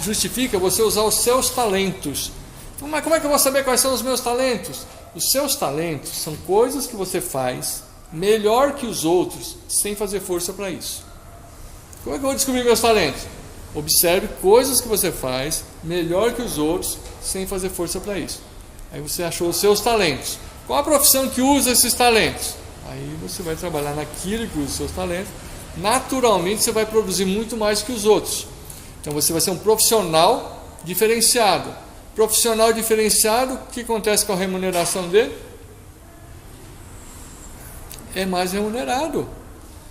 justifica você usar os seus talentos. Então, mas como é que eu vou saber quais são os meus talentos? Os seus talentos são coisas que você faz melhor que os outros, sem fazer força para isso. Como é que eu vou descobrir meus talentos? Observe coisas que você faz melhor que os outros, sem fazer força para isso. Aí você achou os seus talentos. Qual a profissão que usa esses talentos? Aí você vai trabalhar naquilo que usa os seus talentos. Naturalmente você vai produzir muito mais que os outros. Então você vai ser um profissional diferenciado. Profissional diferenciado, o que acontece com a remuneração dele? É mais remunerado.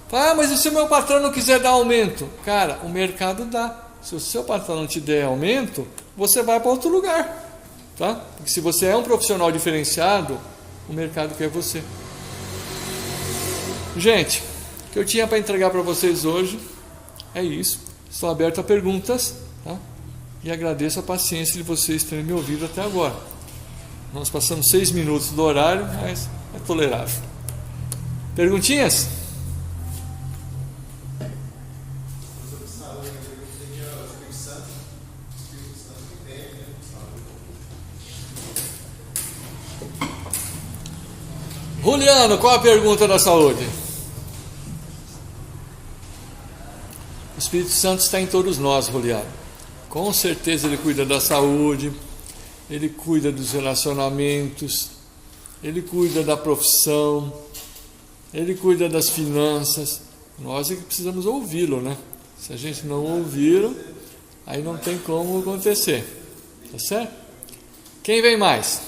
Mas e se o meu patrão não quiser dar aumento? Cara, o mercado dá. Se o seu patrão não te der aumento, você vai para outro lugar, tá? Porque se você é um profissional diferenciado, o mercado quer você. Gente, o que eu tinha para entregar para vocês hoje é isso. Estou aberto a perguntas, tá? E agradeço a paciência de vocês terem me ouvido até agora. Nós passamos 6 minutos do horário, mas é tolerável. Perguntinhas? Juliano, qual a pergunta da saúde? O Espírito Santo está em todos nós, Juliano. Com certeza ele cuida da saúde, ele cuida dos relacionamentos, ele cuida da profissão, ele cuida das finanças. Nós é que precisamos ouvi-lo, né? Se a gente não ouvi-lo, aí não tem como acontecer. Tá certo? Quem vem mais?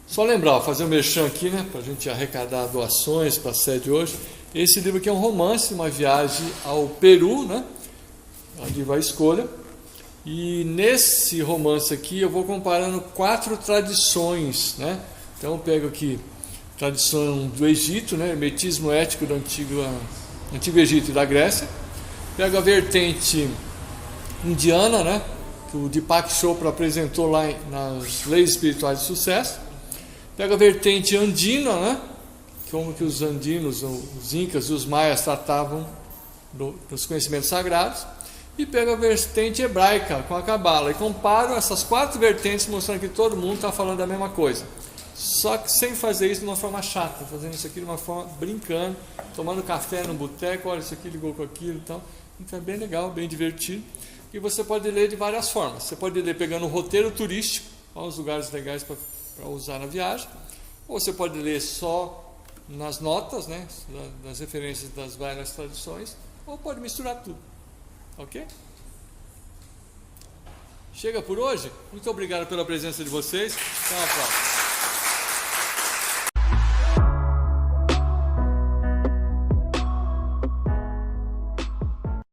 Só lembrar, fazer um merchan aqui, né? Para a gente arrecadar doações para a sede hoje. Esse livro aqui é um romance, uma viagem ao Peru, né? Onde vai a escolha. E nesse romance aqui eu vou comparando 4 tradições, né? Então eu pego aqui tradição do Egito, né? Hermetismo ético do Antigo Egito e da Grécia. Pego a vertente indiana, né? Que o Deepak Chopra apresentou lá nas Leis Espirituais de Sucesso. Pego a vertente andina, né? Como que os andinos, os incas e os maias tratavam dos conhecimentos sagrados. E pego a vertente hebraica com a Cabala e comparo essas 4 vertentes, mostrando que todo mundo está falando da mesma coisa, só que sem fazer isso de uma forma chata, fazendo isso aqui de uma forma brincando, tomando café no boteco, olha, isso aqui ligou com aquilo, então é bem legal, bem divertido. E você pode ler de várias formas. Você pode ler pegando o roteiro turístico, os lugares legais para usar na viagem, ou você pode ler só nas notas, né, das referências das várias tradições, ou pode misturar tudo. Ok? Chega por hoje. Muito obrigado pela presença de vocês. Até a próxima.